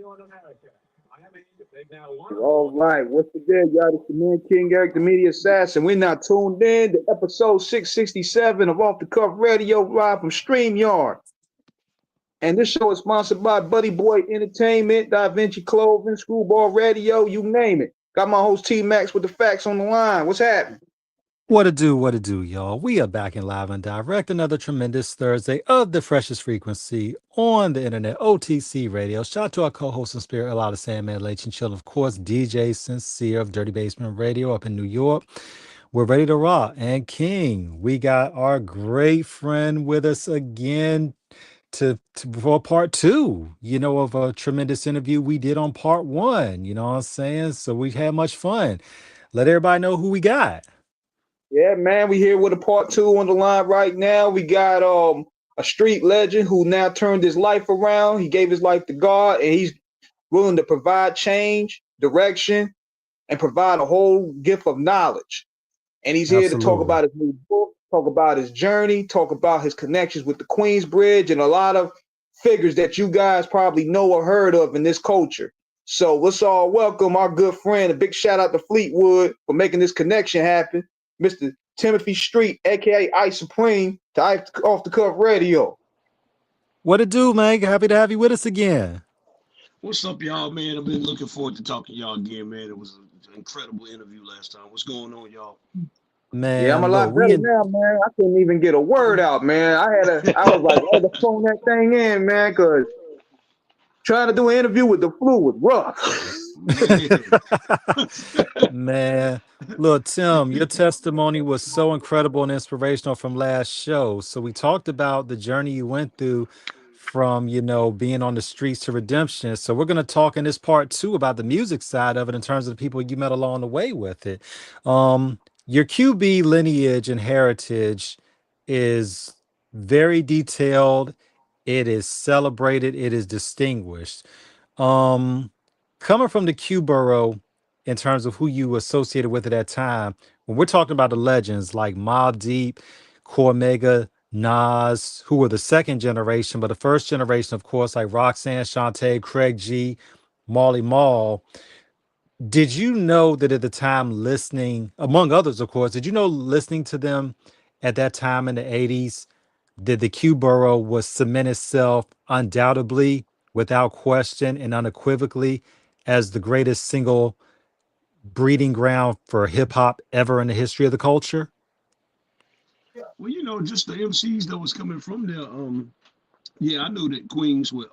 All right, once again, y'all, it's the man King Eric, the media assassin. We're now tuned in to episode 667 of Off the Cuff Radio, live from StreamYard. And this show is sponsored by Buddy Boy Entertainment, Da Vinci Clothing, Screwball Radio, you name it. Got my host T Max with the facts on the line. What's happening? What to do, y'all? We are back in live and direct. Another tremendous Thursday of the freshest frequency on the internet, OTC Radio. Shout out to our co-host and spirit, a lot of Sandman, Lach and Chill, of course, DJ Sincere of Dirty Basement Radio up in New York. We're ready to rock. And King, we got our great friend with us again for part two, of a tremendous interview we did on part one. You know what I'm saying? So we had much fun. Let everybody know who we got. Yeah, man, we here with a part two on the line right now. We got a street legend who now turned his life around. He gave his life to God, and he's willing to provide change, direction, and provide a whole gift of knowledge. And he's here to talk Absolutely. about his new book, talk about his journey, talk about his connections with the Queensbridge, and a lot of figures that you guys probably know or heard of in this culture. So let's all welcome our good friend. A big shout out to Fleetwood for making this connection happen. Mr. Timothy Street, aka Ice Supreme, to Off the Cuff Radio. What it do, man? Happy to have you with us again. What's up, y'all, man? I've been looking forward to talking to y'all again, man. It was an incredible interview last time. What's going on, y'all? Yeah, I'm a Man, lot look, better now, man. I couldn't even get a word out, man. I was like, I had to phone that thing in, man, because trying to do an interview with the flu was rough. man, look, Tim, your testimony was so incredible and inspirational from last show. So we talked about the journey you went through from, being on the streets to redemption. So we're going to talk in this part two about the music side of it in terms of the people you met along the way with it. Your QB lineage and heritage is very detailed. It is celebrated. It is distinguished. Um, Coming from the Q borough, in terms of who you associated with at that time, when we're talking about the legends like Mobb Deep, Cormega, Nas, who were the second generation, but the first generation, of course, like Roxanne, Shantae, Craig G, Marley Marl. Did you know that at the time listening, among others, of course, did you know listening to them at that time in the 80s, that the Q borough was cement itself undoubtedly, without question and unequivocally, as the greatest single breeding ground for hip hop ever in the history of the culture? Well, just the MCs that was coming from there. Yeah, I knew that Queens would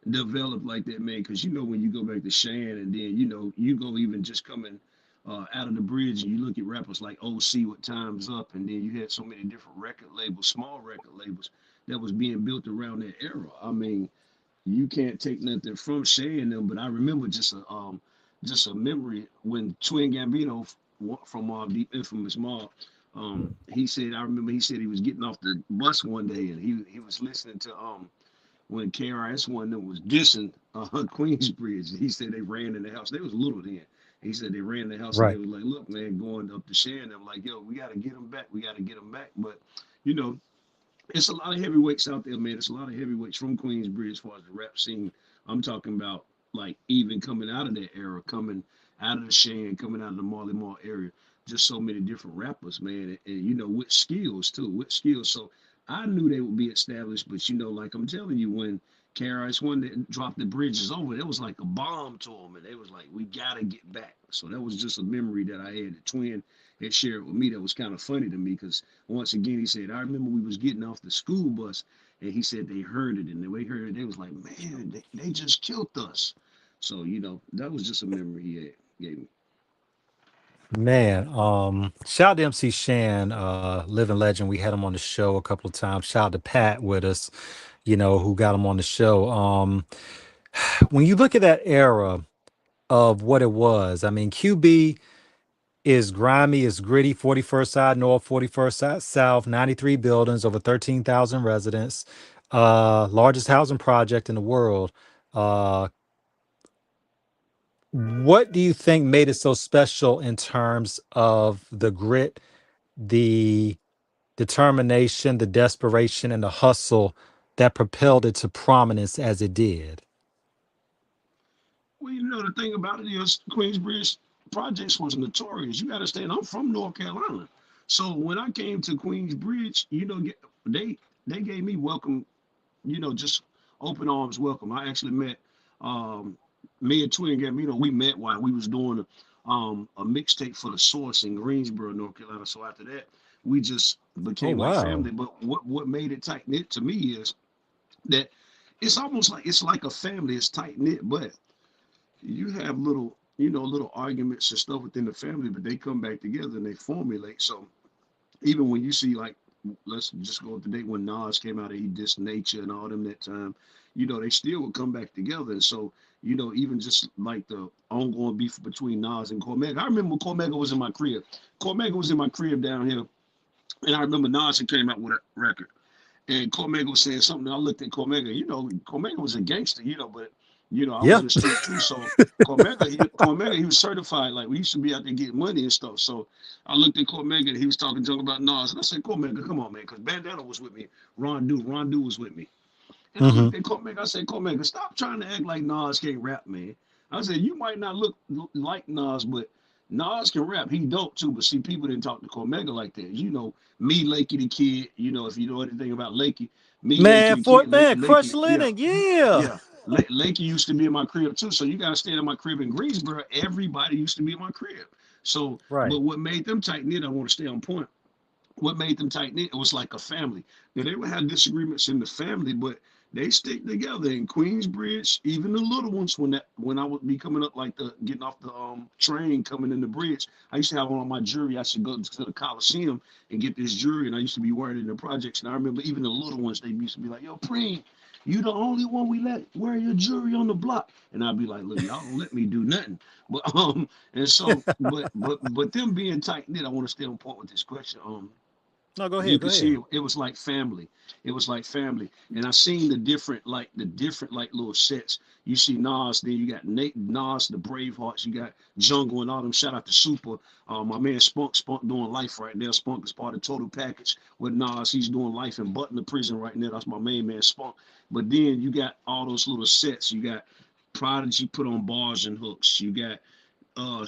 develop like that, man. Because when you go back to Shan, and then you go even just coming out of the bridge, and you look at rappers like OC with Times Up, and then you had so many different record labels, small record labels that was being built around that era. I mean, you can't take nothing from Shay and them, but I remember just a memory when Twin Gambino from Mobb Deep, Infamous Mob, he said, I remember he said he was getting off the bus one day, and he was listening to when KRS One of them was dissing Queensbridge. He said they ran in the house. They was little then. He said they ran in the house, and they Right. was like, look, man, going up to Shay and them like, yo, we got to get them back. We got to get them back. But you know it's a lot of heavyweights out there, man. It's a lot of heavyweights from Queensbridge as far as the rap scene. I'm talking about like even coming out of that era, coming out of the Shan, coming out of the Marley Marl area. Just so many different rappers, man, and with skills too, with skills. So I knew they would be established, but like I'm telling you, when KRS One that dropped the bridges over, it was like a bomb to them, and they was like, we gotta get back. So that was just a memory that I had. The twin had shared with me that was kind of funny to me because once again he said, I remember we was getting off the school bus, and he said they heard it, and the way they heard it, they was like, man, they just killed us. So that was just a memory he had gave me. Man, shout out to MC Shan, living legend. We had him on the show a couple of times. Shout out to Pat with us, who got him on the show. When you look at that era of what it was, I mean, QB is grimy, is gritty, 41st side north, 41st side south, 93 buildings, over 13,000 residents, largest housing project in the world. Uh, what do you think made it so special in terms of the grit, the determination, the desperation, and the hustle that propelled it to prominence as it did? Well, you know, the thing about it is Queensbridge projects was notorious. You got to understand, I'm from North Carolina. So when I came to Queensbridge, you know, they gave me welcome, you know, just open arms welcome. I actually met um me and Twin Gambino, we met while we was doing a mixtape for the Source in Greensboro, North Carolina. So after that, we just Oh became like wow. family. But what made it tight knit to me is that it's almost like it's like a family, it's tight knit, but you have little, you know, little arguments and stuff within the family, but they come back together and they formulate. So even when you see like, let's just go up to date when Nas came out and he dissed Nature and all them that time, you know, they still would come back together. And so, you know, even just like the ongoing beef between Nas and Cormega. I remember when Cormega was in my crib. Cormega was in my crib down here, and I remember Nas had came out with a record. And Cormega was saying something. I looked at Cormega. You know, Cormega was a gangster. You know, but you know, I was Yeah. in the street too. So Cormega, he was certified. Like we used to be out there getting money and stuff. So I looked at Cormega and he was talking junk about Nas, and I said, Cormega, come on, man, because Bandana was with me. Ron Do was with me. And I Hmm. looked at Cormega. I said, Cormega, stop trying to act like Nas can't rap, man. I said, you might not look like Nas, but Nas can rap. He dope too. But see, people didn't talk to Cormega like that. You know, me, Lakey the Kid. You know, if you know anything about Lakey, me, Lakey Man, the Fort Kid, man, Crush Lakey, yeah, Lennon, yeah. yeah. Lakey used to be in my crib too. So you gotta stay in my crib in Greensboro. Everybody used to be in my crib. So, Right. but what made them tight knit? I want to stay on point. What made them tight knit? It was like a family. Now, they would have disagreements in the family, but they stick together. In Queensbridge, even the little ones, when I would be coming up like the getting off the train coming in the bridge, I used to have on my jury. I should go to the Coliseum and get this jury, and I used to be wearing it in the projects. And I remember even the little ones, they used to be like, "Yo, Preem, you the only one we let wear your jury on the block." And I'd be like, "Look, y'all don't let me do nothing." But and so, but them being tight knit, I want to stay on point with this question. No, go You ahead, go could see ahead. it was like family. It was like family. And I seen the different like little sets. You see Nas, then you got Nate Nas, the Bravehearts, you got Jungle and all them. Shout out to Super. My man Spunk doing life right now. Spunk is part of Total Package with Nas. He's doing life in Butler prison right now. That's my main man Spunk. But then you got all those little sets. You got Prodigy put on bars and hooks. You got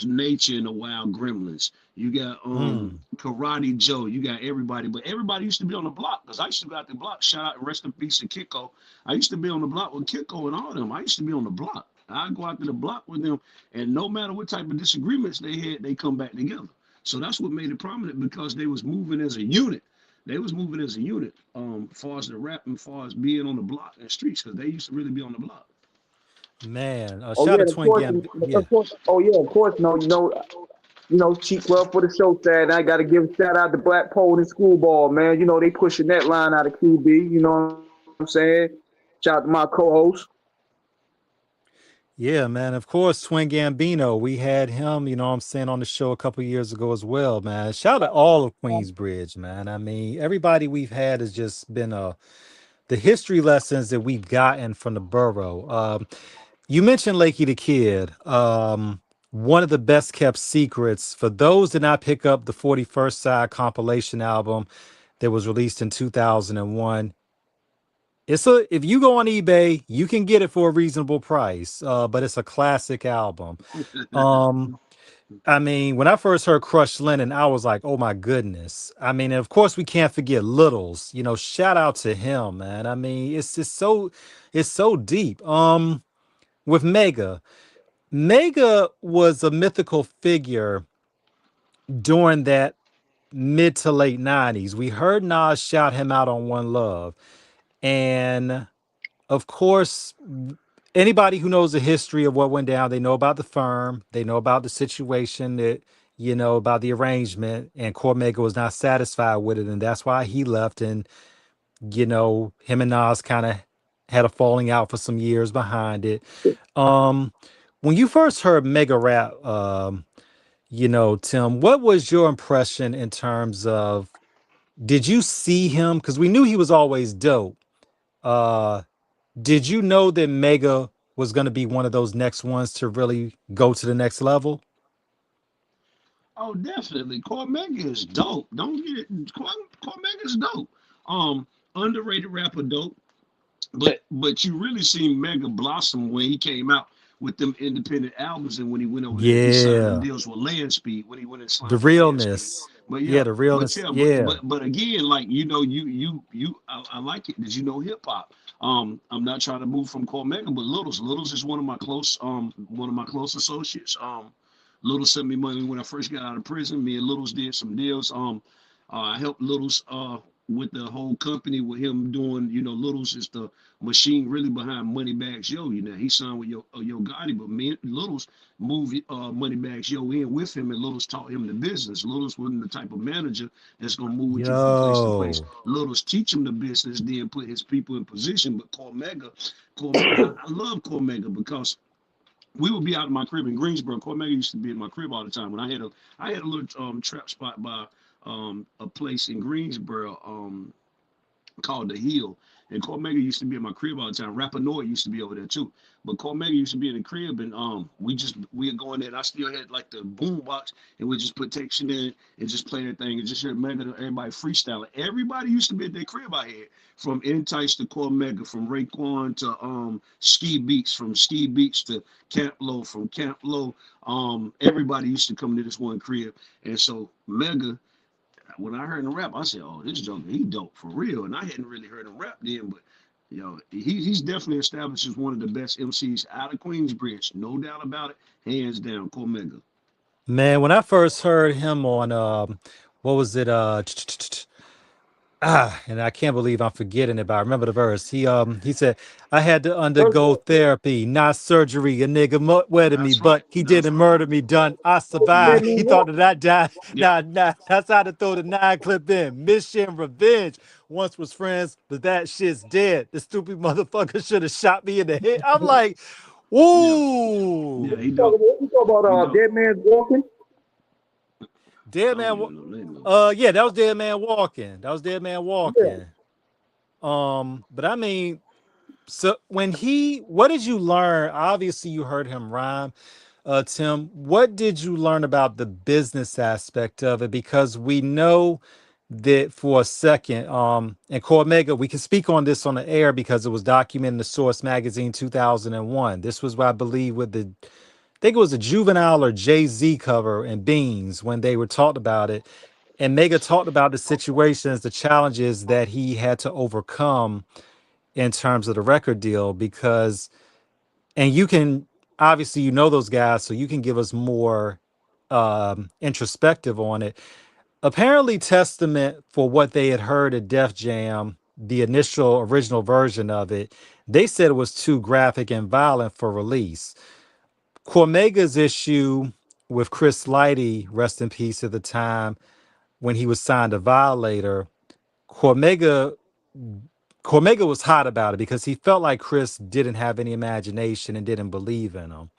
Nature and the Wild Gremlins. You got Mm. Karate Joe. You got everybody, but everybody used to be on the block because I used to go out the block. Shout out, rest in peace to Kiko. I used to be on the block with Kiko and all of them. I used to be on the block. I go out to the block with them, and no matter what type of disagreements they had, they come back together. So that's what made it prominent because they was moving as a unit. They was moving as a unit, far as the rap and far as being on the block and streets, because they used to really be on the block. Man, Oh shout yeah, out to of Twin course, Gam. Yeah. of course. Oh yeah, of course. No, cheap well for the show. Sad. I got to give a shout out to Black Pole and Schoolball, man. You know they pushing that line out of QB. You know what I'm saying? Shout out to my co-host. Yeah, man. Of course, Twin Gambino. We had him, you know what I'm saying, on the show a couple years ago as well, man. Shout out to all of Queensbridge, man. I mean, everybody we've had has just been the history lessons that we've gotten from the borough. You mentioned Lakey the Kid. One of the best kept secrets for those that did not pick up the 41st Side compilation album that was released in 2001. If you go on eBay, you can get it for a reasonable price. But it's a classic album. Um, I mean, when I first heard Crush Lennon, I was like, oh my goodness. I mean, and of course we can't forget Littles. You know, shout out to him, man. I mean, it's so deep. With Mega. Mega was a mythical figure during that mid to late 90s. We heard Nas shout him out on One Love. And of course, anybody who knows the history of what went down, they know about the firm, they know about the situation that, you know, about the arrangement, and Cormega was not satisfied with it. And that's why he left. And, you know, him and Nas kind of had a falling out for some years behind it. Um, when you first heard Mega Rap, you know, Tim, what was your impression in terms of did you see him? Because we knew he was always dope. Uh, did you know that Mega was going to be one of those next ones to really go to the next level? Oh, definitely. Cormega is dope. Don't get it. Cormega is dope. Um, Underrated rapper dope. But you really seen Mega blossom when he came out with them independent albums. And when he went over there, he signed them Yeah. deals with Land Speed when he went and The signed with Land Speed. realness. But Yeah, yeah, the but realness. yeah, Yeah. but again, like I like it. Did you know hip hop? I'm not trying to move from Cormega, but Littles is one of my close associates. Little sent me money when I first got out of prison. Me and Littles did some deals. I helped Littles with the whole company with him doing, Littles is the machine really behind Moneybags Yo. He signed with Yo Gotti, but me and Littles moved Moneybags Yo in with him, and Littles taught him the business. Littles wasn't the type of manager that's gonna move with you from place to place. Yo. Littles teach him the business, then put his people in position. But Cormega, I love Cormega because we would be out in my crib in Greensboro. Cormega used to be in my crib all the time. When I had a little trap spot by a place in Greensboro called The Hill. And Cormega used to be in my crib all the time. Rapinoe used to be over there too. But Cormega used to be in the crib, and we'd go in there, and I still had like the boom box, and we just put Tection in and just play that thing and just hear Mega and everybody freestyling. Everybody used to be at their crib I had. From Entice to Cormega, from Raekwon to Ski Beats, from Ski Beats to Camp Low, from Camp Low. Everybody used to come to this one crib. And so Mega, when I heard him rap, I said, "Oh, this joker, he dope for real." And I hadn't really heard him rap then, but he's definitely established as one of the best MCs out of Queensbridge, no doubt about it, hands down, Cormega. Man, when I first heard him on what was it? And I can't believe I'm forgetting it, but I remember the verse. He said, I had to undergo therapy, not surgery. A nigga wedded me, That's right. but he That's didn't right. murder me. Done. I Yeah. survived. He thought that I died. Yeah. Nah, that's how to throw the 9 clip in. Mission revenge. Once was friends, but that shit's dead. The stupid motherfucker should have shot me in the head. I'm like, Yeah. woo. Yeah. He dope. You talk He about dope. Dead Man's Walking? I Dead don't man. even know the name of it. Yeah, that was Dead Man Walking. That was Dead Man Yeah. Walking. But I mean, so what did you learn? Obviously, you heard him rhyme. Tim, what did you learn about the business aspect of it? Because we know that for a second, and Cormega, we can speak on this on the air because it was documented in the Source Magazine 2001. This was what I believe with I think it was a Juvenile or Jay-Z cover in Beans when they were talked about it. And Mega talked about the situations, the challenges that he had to overcome in terms of the record deal because, and you can obviously those guys, so you can give us more introspective on it. Apparently, Testament, for what they had heard at Def Jam, the initial original version of it, they said it was too graphic and violent for release. Cormega's issue with Chris Lighty, rest in peace, at the time when he was signed to Violator, Cormega Cormega was hot about it because he felt like Chris didn't have any imagination and didn't believe in him.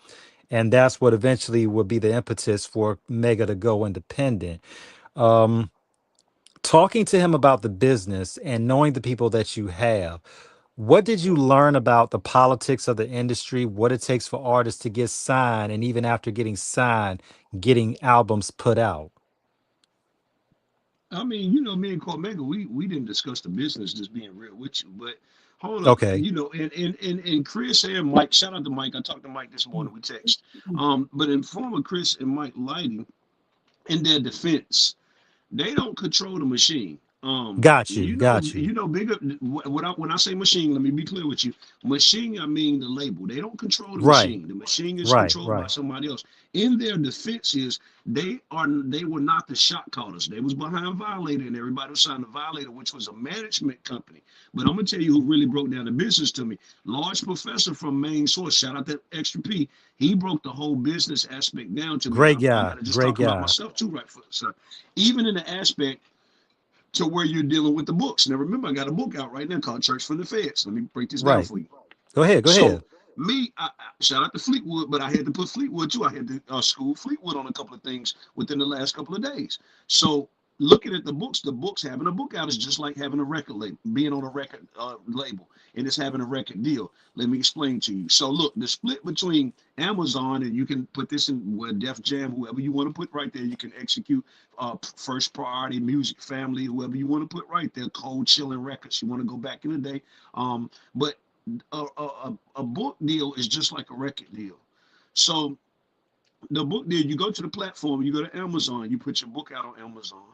And that's what eventually would be the impetus for Mega to go independent. Um, Talking to him about the business and knowing the people that you have, what did you learn about the politics of the industry, what it takes for artists to get signed, and even after getting signed, getting albums put out? I mean, me and Cormega, we didn't discuss the business, just being real with you. But hold up, Okay. and Chris and Mike, shout out to Mike. I talked to Mike this morning. We text. But in former Chris and Mike Lighting, in their defense, they don't control the machine. Got you. Got you. Bigger. When I say machine, let me be clear with you. Machine, I mean the label. They don't control the Right. machine. The machine is Right. controlled by Right. somebody else. In their defense is they were not the shot callers. They was behind Violator, and everybody was signed to Violator, which was a management company. But I'm gonna tell you who really broke down the business to me. Large Professor from Main Source. Shout out to Extra P. He broke the whole business aspect down to me. Great I'm guy. not just Great talking about guy. myself too, right? So even in the aspect to where you're dealing with the books. Now, remember, I got a book out right now called Church from the Feds. Let me break this down Right. for you. Go ahead. Go So, ahead. shout out to Fleetwood, but I had to put Fleetwood too. I had to school Fleetwood on a couple of things within the last couple of days. So, looking at the books having a book out is just like having a record label, being on a record label, and it's having a record deal. Let me explain to you. So, look, the split between Amazon, and you can put this in where Def Jam, whoever you want to put right there, you can execute First Priority, Music Family, whoever you want to put right there, Cold Chilling Records. You want to go back in the day. But a book deal is just like a record deal. So the book deal, you go to the platform, you go to Amazon, you put your book out on Amazon.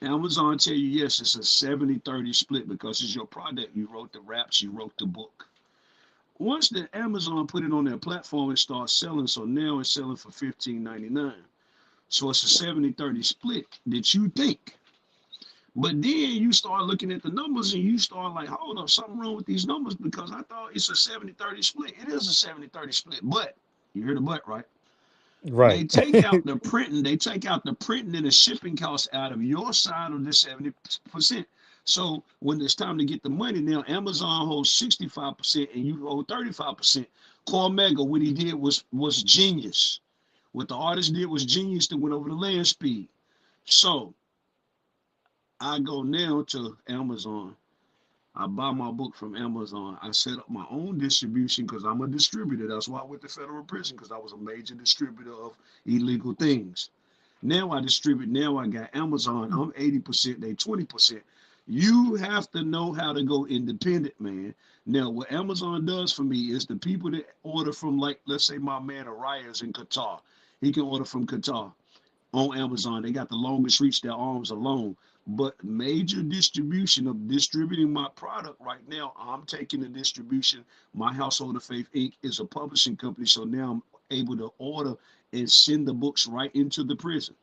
Amazon tell you, yes, it's a 70-30 split because it's your product. You wrote the raps, you wrote the book. Once the Amazon put it on their platform, it starts selling. So now it's selling for $15.99. So it's a 70-30 split that you think. But then you start looking at the numbers and you start like, hold up, something wrong with these numbers because I thought it's a 70-30 split. It is a 70-30 split, but you hear the but, right? They Right. take out the printing, and the shipping costs out of your side of the 70%. So when it's time to get the money now, Amazon holds 65% and you hold 35%. Cormega, what he did was genius. What the artist did was genius that went over the land speed. So I go now to Amazon. I buy my book from Amazon. I set up my own distribution because I'm a distributor. That's why I went to federal prison because I was a major distributor of illegal things. Now I distribute. Now I got Amazon. I'm 80%, they 20%. You have to know how to go independent, man. Now, what Amazon does for me is the people that order from, like, let's say my man Arias in Qatar. He can order from Qatar on Amazon. They got the longest reach, their arms alone. But major distribution of distributing my product right now, I'm taking the distribution. My Household of Faith Inc. is a publishing company. So now I'm able to order and send the books right into the prison.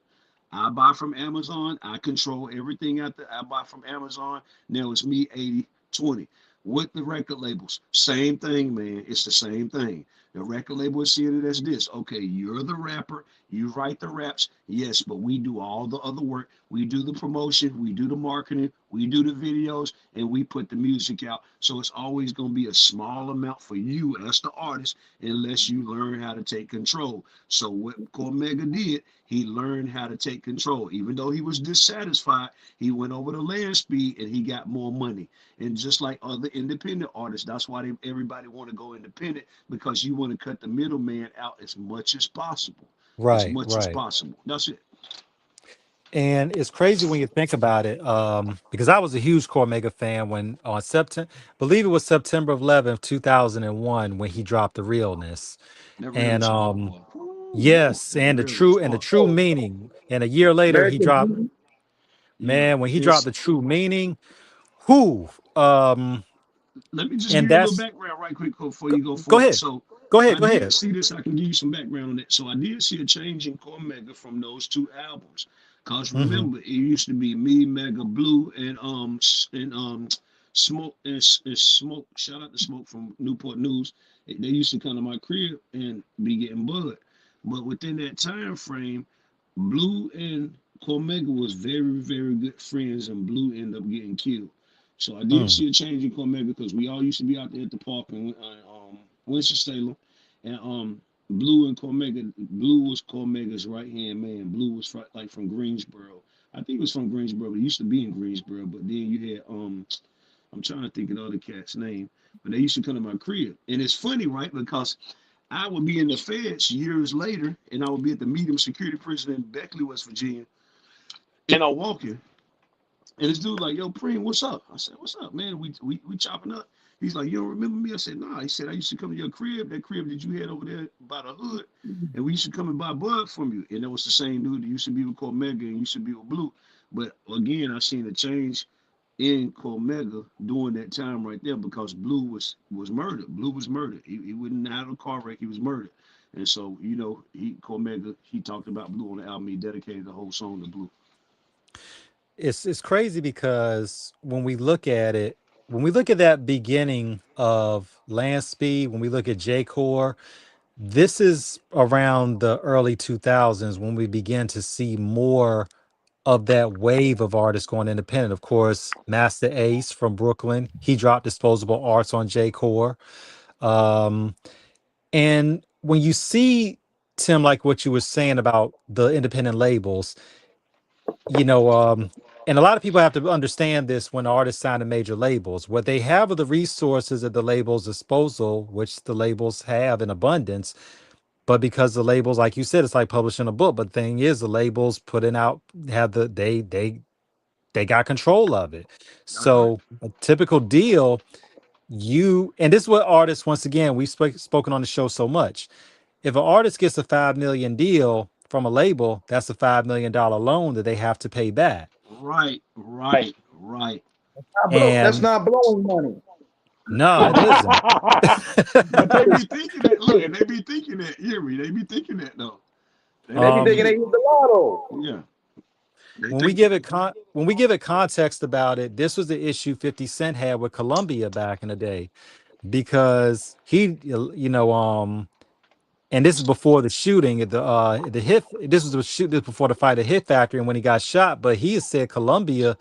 I buy from Amazon. I control everything I buy from Amazon. Now it's me 80-20. With the record labels, same thing, man. It's the same thing. The record label is seeing it as this. Okay, you're the rapper. You write the raps. Yes, but we do all the other work. We do the promotion. We do the marketing. We do the videos. And we put the music out. So it's always going to be a small amount for you as the artist unless you learn how to take control. So what Cormega did, he learned how to take control. Even though he was dissatisfied, he went over the land speed and he got more money. And just like other independent artists, that's why everybody want to go independent because you want to cut the middleman out as much as possible. As Right. much as Right. possible. That's it. And it's crazy when you think about it, because I was a huge Cormega fan when on September, believe it was September 11th, 2001, when he dropped The Realness. That And realness was hard. Ooh, yes, that and realness the hard. true meaning. And a year later, he American dropped, Beauty. Yeah. man, when he dropped It's The True Meaning, who, let me just give and you a little that's, background right quick before you go go forward. ahead, So go ahead, I go did ahead. see this. I can give you some background on it. So I did see a change in Cormega from those two albums. Cause Hmm. remember, it used to be me, Mega Blue, and Smoke and Smoke. Shout out to Smoke from Newport News. They used to come to my crib and be getting bud. But within that time frame, Blue and Cormega was very, very good friends, and Blue ended up getting killed. So I did Mm, see a change in Cormega because we all used to be out there at the park in Winston-Salem, and Blue and Cormega. Blue was Cormega's right hand man. Blue was like from Greensboro. I think it was from Greensboro. But it used to be in Greensboro, but then you had I'm trying to think of the other cat's name, but they used to come to my crib, and it's funny, right? Because I would be in the feds years later, and I would be at the medium security prison in Beckley, West Virginia, and I walk in, and this dude like, "Yo, Preem, what's up?" I said, "What's up, man? We chopping up." He's like, "You don't remember me?" I said, "Nah." He said, "I used to come to your crib, that crib that you had over there by the hood, and we used to come and buy bud from you." And that was the same dude that used to be with Cormega and used to be with Blue. But again, I seen a change in Cormega during that time right there because Blue was murdered. Blue was murdered. He wouldn't have a car wreck. He was murdered. And so, Cormega, he talked about Blue on the album. He dedicated the whole song to Blue. it's crazy because when we look at that beginning of Land Speed, when we look at J Core, this is around the early 2000s when we begin to see more of that wave of artists going independent. Of course, Master Ace from Brooklyn, he dropped Disposable Arts on J Core. Um, and when you see, Tim, like what you were saying about the independent labels, you know, and a lot of people have to understand this when artists sign to major labels. What they have are the resources at the label's disposal, which the labels have in abundance. But because the labels, like you said, it's like publishing a book. But the thing is, the labels putting out have they got control of it. That's right. So a typical deal, and this is what artists, once again, we've spoken on the show so much. if an artist gets a $5 million deal from a label, that's a $5 million loan that they have to pay back. Right. That's And not blowing money. no, it isn't. But they be thinking that. Look, they be thinking that. You hear me? They be thinking that though. They They be be thinking they um, thinking. hit the lotto. Yeah. They when we think. give it when we give it context about it, this was the issue 50 Cent had with Columbia back in the day, because he, and this is before the shooting at the hit. This was this before the fight at Hit Factory and when he got shot. But he said Columbia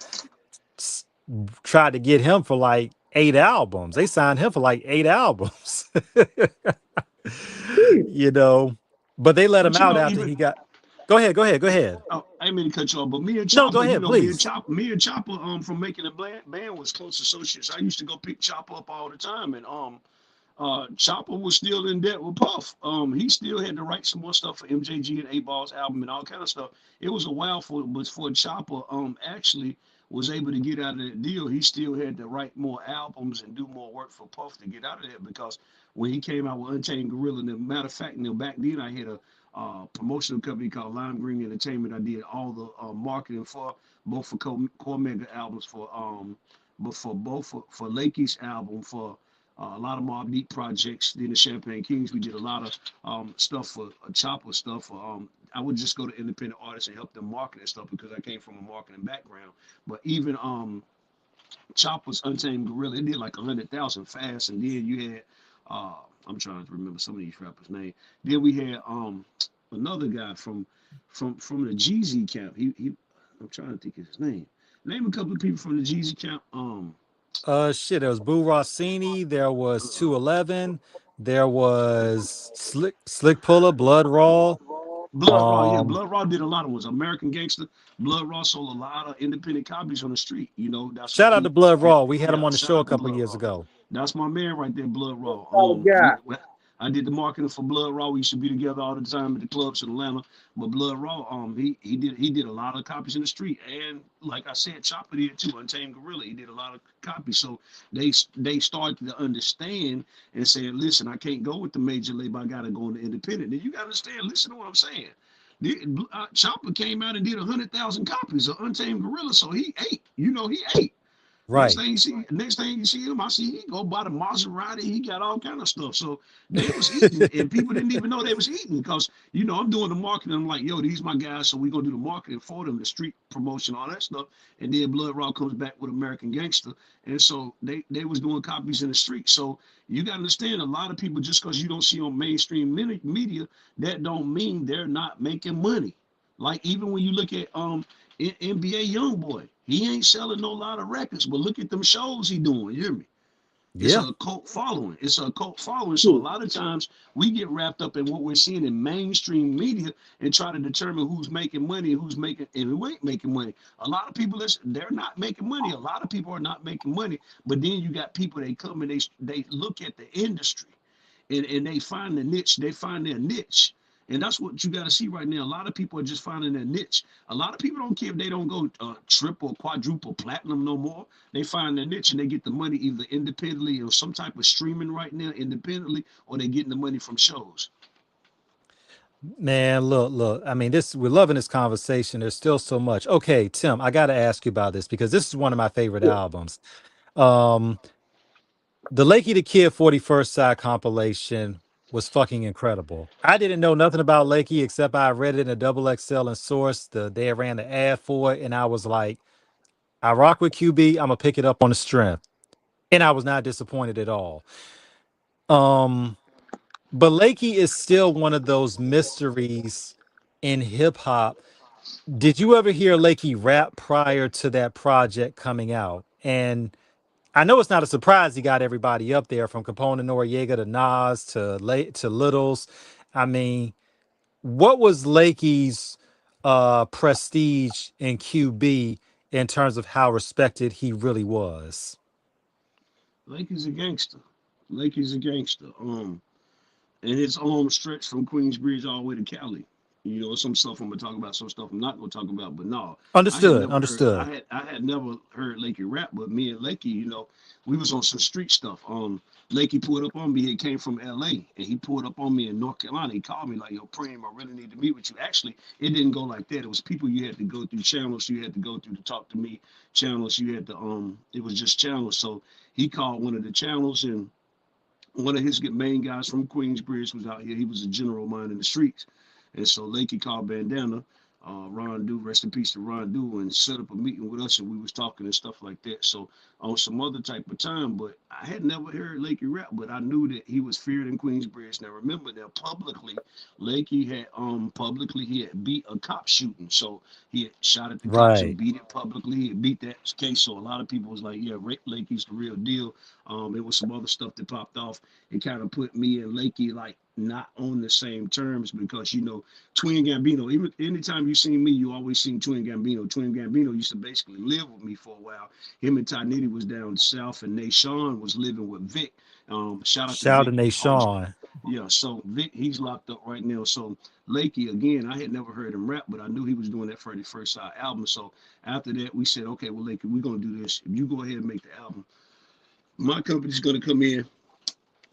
s- tried to get him for like 8 albums. They signed him for like 8 albums. you know, but they let him But you out know, after even he got. Go ahead. Go ahead. Go ahead. oh, I didn't mean to cut you off, but me and No, go Chopper, you ahead, know, please. Me and Chopper, from making a band was close associates. I used to go pick Chopper up all the time, and Chopper was still in debt with Puff. He still had to write some more stuff for MJG and 8Ball's album and all kind of stuff. It was a while before Chopper actually was able to get out of that deal. He still had to write more albums and do more work for Puff to get out of that, because when he came out with Untamed Gorilla, and as a matter of fact, back then I had a promotional company called Lime Green Entertainment. I did all the marketing for both for Core Mega albums, but for both for Lakey's album, for a lot of Mobb Deep projects. Then the Champagne Kings, we did a lot of stuff for Chopper stuff. I would just go to independent artists and help them market and stuff, because I came from a marketing background. But even Chopper's Untamed Gorilla, it did like 100,000 fast, and then you had I'm trying to remember some of these rappers' name. Then we had another guy from the Jeezy camp. He I'm trying to think of his name. Name a couple of people from the Jeezy camp. Shit, there was Boo Rossini, there was 211, there was Slick Puller, Blood Raw. Blood Raw, yeah, Um, Blood Raw did a lot of ones. American Gangster, Blood Raw sold a lot of independent copies on the street. You know, that's why Shout out to Blood Raw. We had him yeah, on the shout show a out to couple Blood years Raw. ago. That's my man right there, Blood Raw. Solid guy. I did the marketing for Blood Raw. We used to be together all the time at the clubs in Atlanta. But Blood Raw, he did a lot of copies in the street, and like I said, Chopper did too. Untamed Gorilla, he did a lot of copies. So they started to understand and say, listen, I can't go with the major label. I got to go into independent. And you got to understand. Listen to what I'm saying. Chopper came out and did 100,000 copies of Untamed Gorilla, so he ate. You know, he ate. Right. Next thing you see him, I see he go buy the Maserati. He got all kind of stuff. So they was eating, and people didn't even know they was eating, because I'm doing the marketing. I'm like, yo, these my guys, so we gonna do the marketing for them, the street promotion, all that stuff. And then Blood Raw comes back with American Gangster, and so they was doing copies in the street. So you got to understand, a lot of people, just because you don't see on mainstream media, that don't mean they're not making money. Like even when you look at NBA YoungBoy, he ain't selling no lot of records, but look at them shows he doing. You hear me? It's Yeah. a cult following. It's a cult following. So a lot of times we get wrapped up in what we're seeing in mainstream media and try to determine who's making money and who ain't making money. A lot of people, they're not making money. A lot of people are not making money. But then you got people, they come and they look at the industry, and they find the niche. They find their niche. And that's what you got to see right now. A lot of people are just finding their niche. A lot of people don't care if they don't go triple, quadruple platinum no more. They find their niche and they get the money either independently or some type of streaming right now independently, or they getting the money from shows. Man, look. I mean, we're loving this conversation. There's still so much. Okay, Tim, I got to ask you about this because this is one of my favorite albums. The Lakey the Kid 41st Side compilation was fucking incredible. I didn't know nothing about Lakey except I read it in a double XL and Source. They ran the ad for it, and I was like, I rock with QB. I'm gonna pick it up on the strength, and I was not disappointed at all. But Lakey is still one of those mysteries in hip hop. Did you ever hear Lakey rap prior to that project coming out? And I know it's not a surprise he got everybody up there from Capone and Noriega to Nas to Littles. I mean, what was Lakey's prestige in QB in terms of how respected he really was? Lakey's a gangster. Lakey's a gangster. And his arm stretched from Queensbridge all the way to Cali. You know, some stuff I'm gonna talk about, some stuff I'm not gonna talk about. But no, Understood. Understood. I had never heard Lakey rap, but me and Lakey, you know, we was on some street stuff. Lakey pulled up on me. He came from LA and he pulled up on me in North Carolina. He called me like, yo, Preem, I really need to meet with you. Actually, it didn't go like that. It was people you had to go through, channels you had to go through to talk to me, channels you had to it was just channels. So he called one of the channels, and one of his main guys from Queensbridge was out here. He was a general of mine in the streets. And so Lakey called Bandana, Ron Do, rest in peace to Ron Do, and set up a meeting with us, and we was talking and stuff like that. So on some other type of time, but I had never heard Lakey rap, but I knew that he was feared in Queensbridge. Now remember that publicly, Lakey had publicly he had beat a cop shooting. So he had shot at the cops and Right. beat it publicly. He had beat that case. So a lot of people was like, yeah, Lakey's the real deal. It was some other stuff that popped off. It kind of put me and Lakey like not on the same terms because you know Twin Gambino. Even anytime you seen me, you always seen Twin Gambino. Twin Gambino used to basically live with me for a while. Him and Ty Nitty was down south, and Nashawn was living with Vic. Shout out to Shout Vic. to He was always Nashawn. yeah. So Vic, he's locked up right now. So Lakey again, I had never heard him rap, but I knew he was doing that for the first side album. So after that, we said, okay, well Lakey, we're gonna do this. If you go ahead and make the album, my company's gonna come in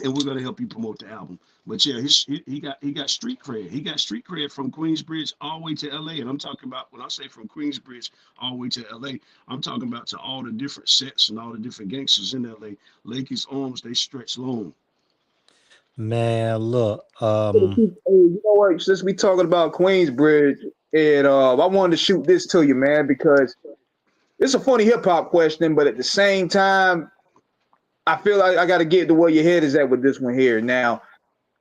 and we're gonna help you promote the album. But yeah, he got street cred. He got street cred from Queensbridge all the way to LA. And I'm talking about when I say from Queensbridge all the way to LA, I'm talking about to all the different sets and all the different gangsters in LA. Lakey's arms, they stretch long. Man, look. Hey, you know what? Since we talking about Queensbridge, and I wanted to shoot this to you, man, because it's a funny hip hop question, but at the same time, I feel like I got to get to where your head is at with this one here. Now,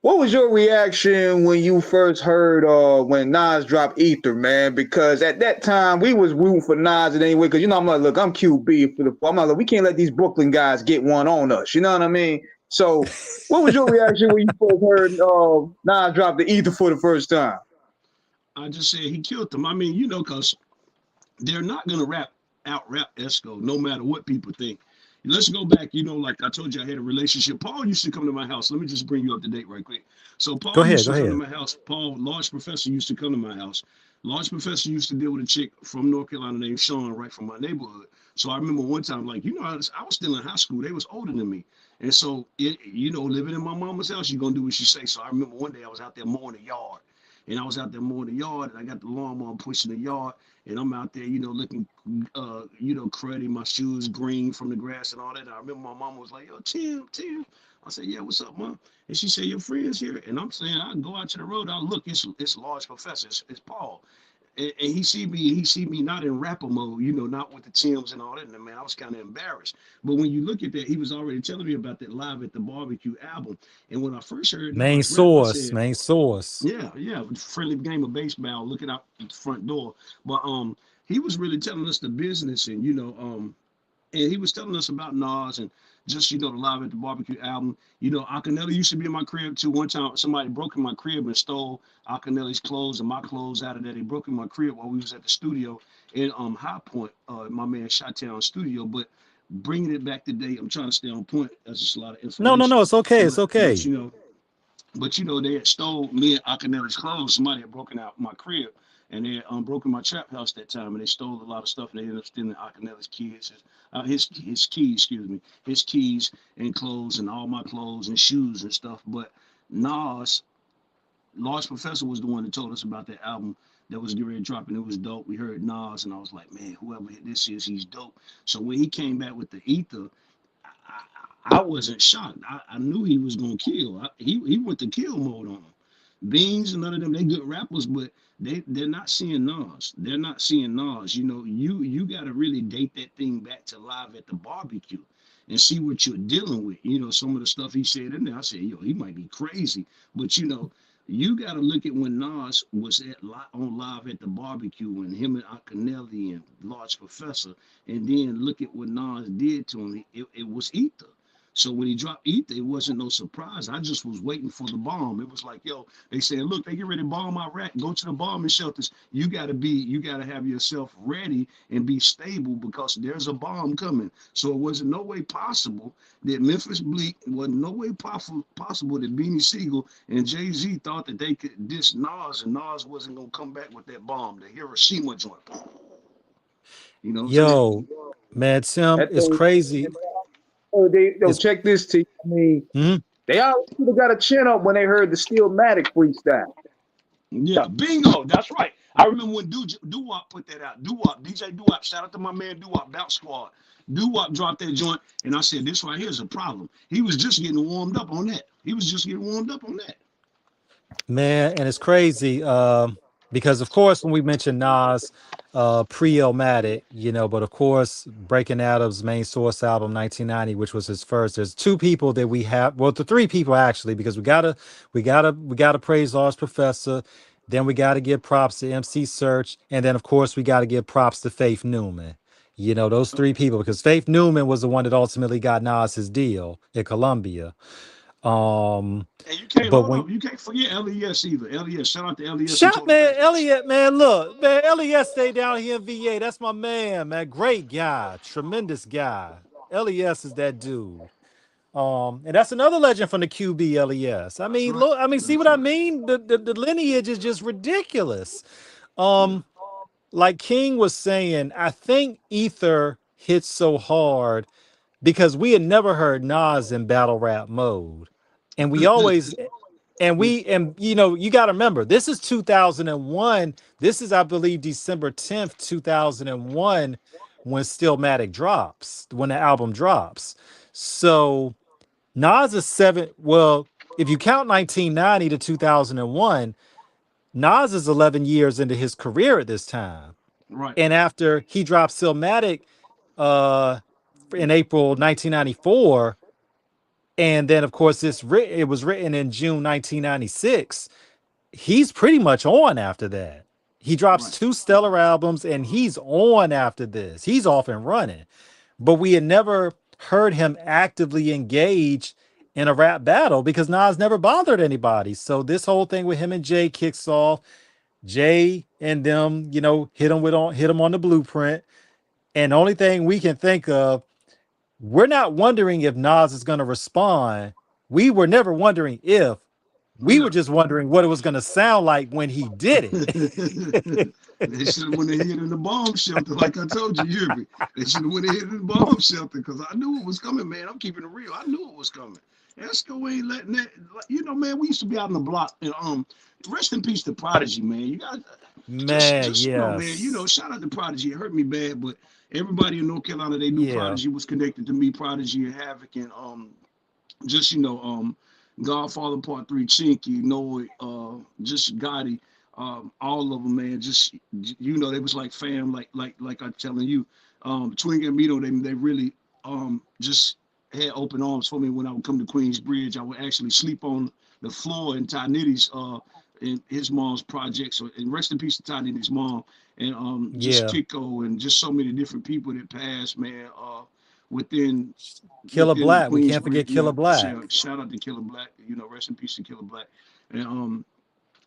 what was your reaction when you first heard when Nas dropped Ether, man? Because at that time we was rooting for Nas in any way. Because you know I'm like, look, I'm QB for the. I'm like, look, we can't let these Brooklyn guys get one on us. You know what I mean? So, what was your reaction when you first heard Nas drop the Ether for the first time? I just said he killed them. I mean, you know, cause they're not gonna out rap Esco, no matter what people think. Let's go back. You know, like I told you, I had a relationship. Paul used to come to my house. Let me just bring you up to date right quick. So Go Paul ahead. used Go to come to ahead. my house. Paul, Large Professor, used to come to my house. Large Professor used to deal with a chick from North Carolina named Sean, right from my neighborhood. So I remember one time, like, you know, I was still in high school. They was older than me. And so, you know, living in my mama's house, you're going to do what she say. So I remember one day I was out there mowing the yard. And I was out there mowing the yard, and I got the lawnmower pushing the yard, and I'm out there, you know, looking, you know, cruddy, my shoes green from the grass and all that. And I remember my mom was like, yo, Tim. I said, yeah, what's up, mom? And she said, your friend's here. And I'm saying, I go out to the road, I look, it's Large Professor, it's Paul. And he see me not in rapper mode, you know, not with the Tims and all that. And man, I was kind of embarrassed. But when you look at that, he was already telling me about that Live at the Barbecue album. And when I first heard Main Nas rap, I source. said, Main source. yeah, friendly game of baseball, looking out the front door. But he was really telling us the business, and you know, and he was telling us about Nas and just you know the Live at the Barbecue album. You know, Akinelli used to be in my crib too. One time somebody broke in my crib and stole Akinelli's clothes and my clothes out of there. They broke in my crib while we was at the studio in High Point, my man Chi-Town studio. But bringing it back today, I'm trying to stay on point. That's just a lot of No, no, information. no. It's okay. It's But okay. you know. But you know, they had stole me and Akinelli's clothes. Somebody had broken out my crib, and they had broken my trap house that time, and they stole a lot of stuff. And they ended up stealing Akinelli's kids, his keys, excuse me, his keys and clothes and all my clothes and shoes and stuff. But Nas, Large Professor was the one that told us about that album that was getting ready to drop, and it was dope. We heard Nas, and I was like, man, whoever this is, he's dope. So when he came back with the Ether, I wasn't shocked. I knew he was gonna kill. He went to kill mode on them. Beans and none of them, they good rappers, but they're not seeing Nas. They're not seeing Nas. You know, you got to really date that thing back to Live at the Barbecue and see what you're dealing with. You know, some of the stuff he said in there, I said, yo, he might be crazy, but you know. You got to look at when Nas was on Live at the Barbecue when him and Akinelli and Large Professor, and then look at what Nas did to him. It was Ether. So when he dropped Ether, it wasn't no surprise. I just was waiting for the bomb. It was like, yo, they said, look, they get ready to bomb Iraq. Go to the bombing shelters. You gotta have yourself ready and be stable because there's a bomb coming. So it wasn't no way possible that Memphis Bleak, it wasn't no way possible that Beanie Siegel and Jay-Z thought that they could diss Nas and Nas wasn't gonna come back with that bomb, the Hiroshima joint. You know what I'm saying? Yo, man, Tim, That it's thing, crazy. they'll It's check this to you. I mean, mhm. they always should have got a chin up when they heard the Stillmatic freestyle. Yeah, bingo. That's right. I remember when Doo-Wop put that out. Doo-Wop, DJ Doo-Wop, shout out to my man Doo-Wop, Bounce Squad. Doo-Wop dropped that joint, and I said, this right here is a problem. He was just getting warmed up on that. Man, and it's crazy because, of course, when we mention Nas, pre-Illmatic, you know, but of course, Breaking Adam's Main Source album, 1990, which was his first. There's two people that we have, well, the three people actually, because we gotta praise Lars Professor, then we gotta give props to MC Search, and then of course we gotta give props to Faith Newman. You know, those three people, because Faith Newman was the one that ultimately got Nas his deal at Columbia. Um, And you can't but hold when up. You can't forget LES either. LES, shout out to LES and Shot Total man, Package. Elliot, man, look, man, Elliot stay down here in VA. That's my man, man. Great guy, tremendous guy. LES is that dude. And that's another legend from the QB LES. I That's mean, right. look, I mean, see That's what I right. mean? The lineage is just ridiculous. Um, like King was saying, I think Ether hits so hard because we had never heard Nas in battle rap mode. And we always and you know, you got to remember, this is 2001. This is, I believe, December 10th, 2001, when Stillmatic drops, when the album drops. So Nas is well, if you count 1990 to 2001, Nas is 11 years into his career at this time. Right. And after he dropped Stillmatic uh, in April 1994, and then of course it was written in June 1996, he's pretty much on after that. He drops Right. two stellar albums and he's on after this. He's off and running. But we had never heard him actively engage in a rap battle because Nas never bothered anybody. So this whole thing with him and Jay kicks off. Jay and them, you know, hit him on the blueprint. And the only thing we can think of, we're not wondering if Nas is going to respond. We were never wondering if. We were Yeah. just wondering what it was going to sound like when he did it. They should have went ahead in the bomb shelter, like I told you, you hear me? They should have went ahead in the bomb shelter because I knew it was coming, man. I'm keeping it real. I knew it was coming. Esco ain't letting that, you know, man. We used to be out in the block, and rest in peace to Prodigy, man. You got Man, just you know, man. You know, yes. shout out to Prodigy. It hurt me bad, but everybody in North Carolina, they knew Yeah. Prodigy was connected to me. Prodigy and Havoc, and just you know, Godfather Part 3, Chinky, Noah, just Gotti, all of them, man. Just you know, they was like fam, like I'm telling you, Twink and Mito, they really just had open arms for me when I would come to Queensbridge. I would actually sleep on the floor in Ty Nitty's in his mom's project. So and rest in peace to Ty Nitty's mom and just Yeah. Kiko and just so many different people that passed, man. Within Killer the Black. We can't Queensbridge, forget yeah. Killer Black. Shout out to Killer Black. You know, rest in peace to Killer Black. And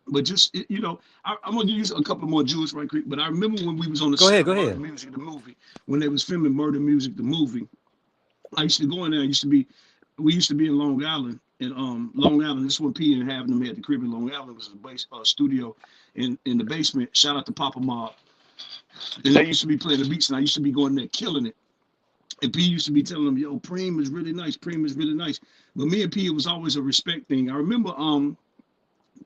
but just you know, I'm gonna use a couple more jewels right quick. But I remember when we was on the Go set ahead. of Go Murder ahead. Music, the movie, when they was filming Murder Music, the movie. I used to go in there. We used to be in Long Island, and Long Island. This is when P and having them at the crib in Long Island was a base studio in the basement. Shout out to Papa Mob. And they used to be playing the beats, and I used to be going there killing it. And P used to be telling them, "Yo, Preem is really nice. Preem is really nice." But me and P, it was always a respect thing. I remember,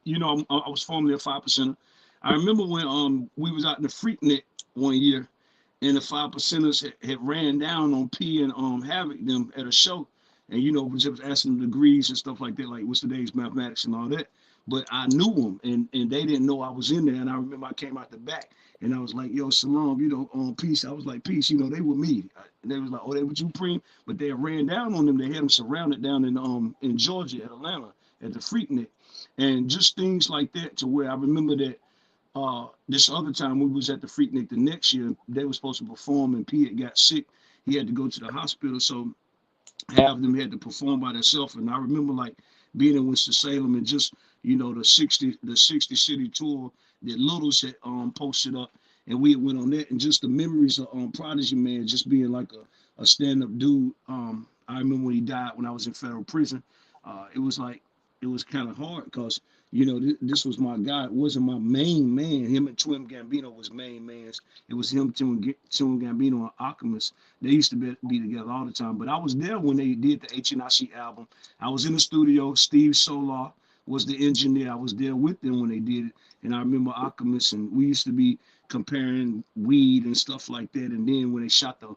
you know, I was formerly a 5%er. I remember when we was out in the Freaknik one year, and the 5%ers had ran down on P and Havoc them at a show, and you know was asking them degrees and stuff like that, like what's today's mathematics and all that. But I knew them, and they didn't know I was in there. And I remember I came out the back, and I was like, "Yo, Salam, you know, peace." I was like, "Peace," you know. They were me, and they was like, "Oh, they with you, Preem?" But they ran down on them. They had them surrounded down in Georgia at Atlanta at the Freaknik, and just things like that. To where I remember that this other time we was at the Freaknik the next year, they were supposed to perform and P had got sick. He had to go to the hospital. So half of them had to perform by themselves. And I remember like being in Winston-Salem and just, you know, the 60 city tour that Littles had posted up, and we went on that, and just the memories of Prodigy, man, just being like a stand-up dude. I remember when he died when I was in federal prison. It was like it was kind of hard because you know this was my guy. It wasn't my main man. Him and Twin Gambino was main mans. It was him, Twin Gambino, and Alchemist. They used to be together all the time. But I was there when they did the HNIC album. I was in the studio. Steve Solar was the engineer. I was there with them when they did it. And I remember Alchemist, and we used to be comparing weed and stuff like that. And then when they shot the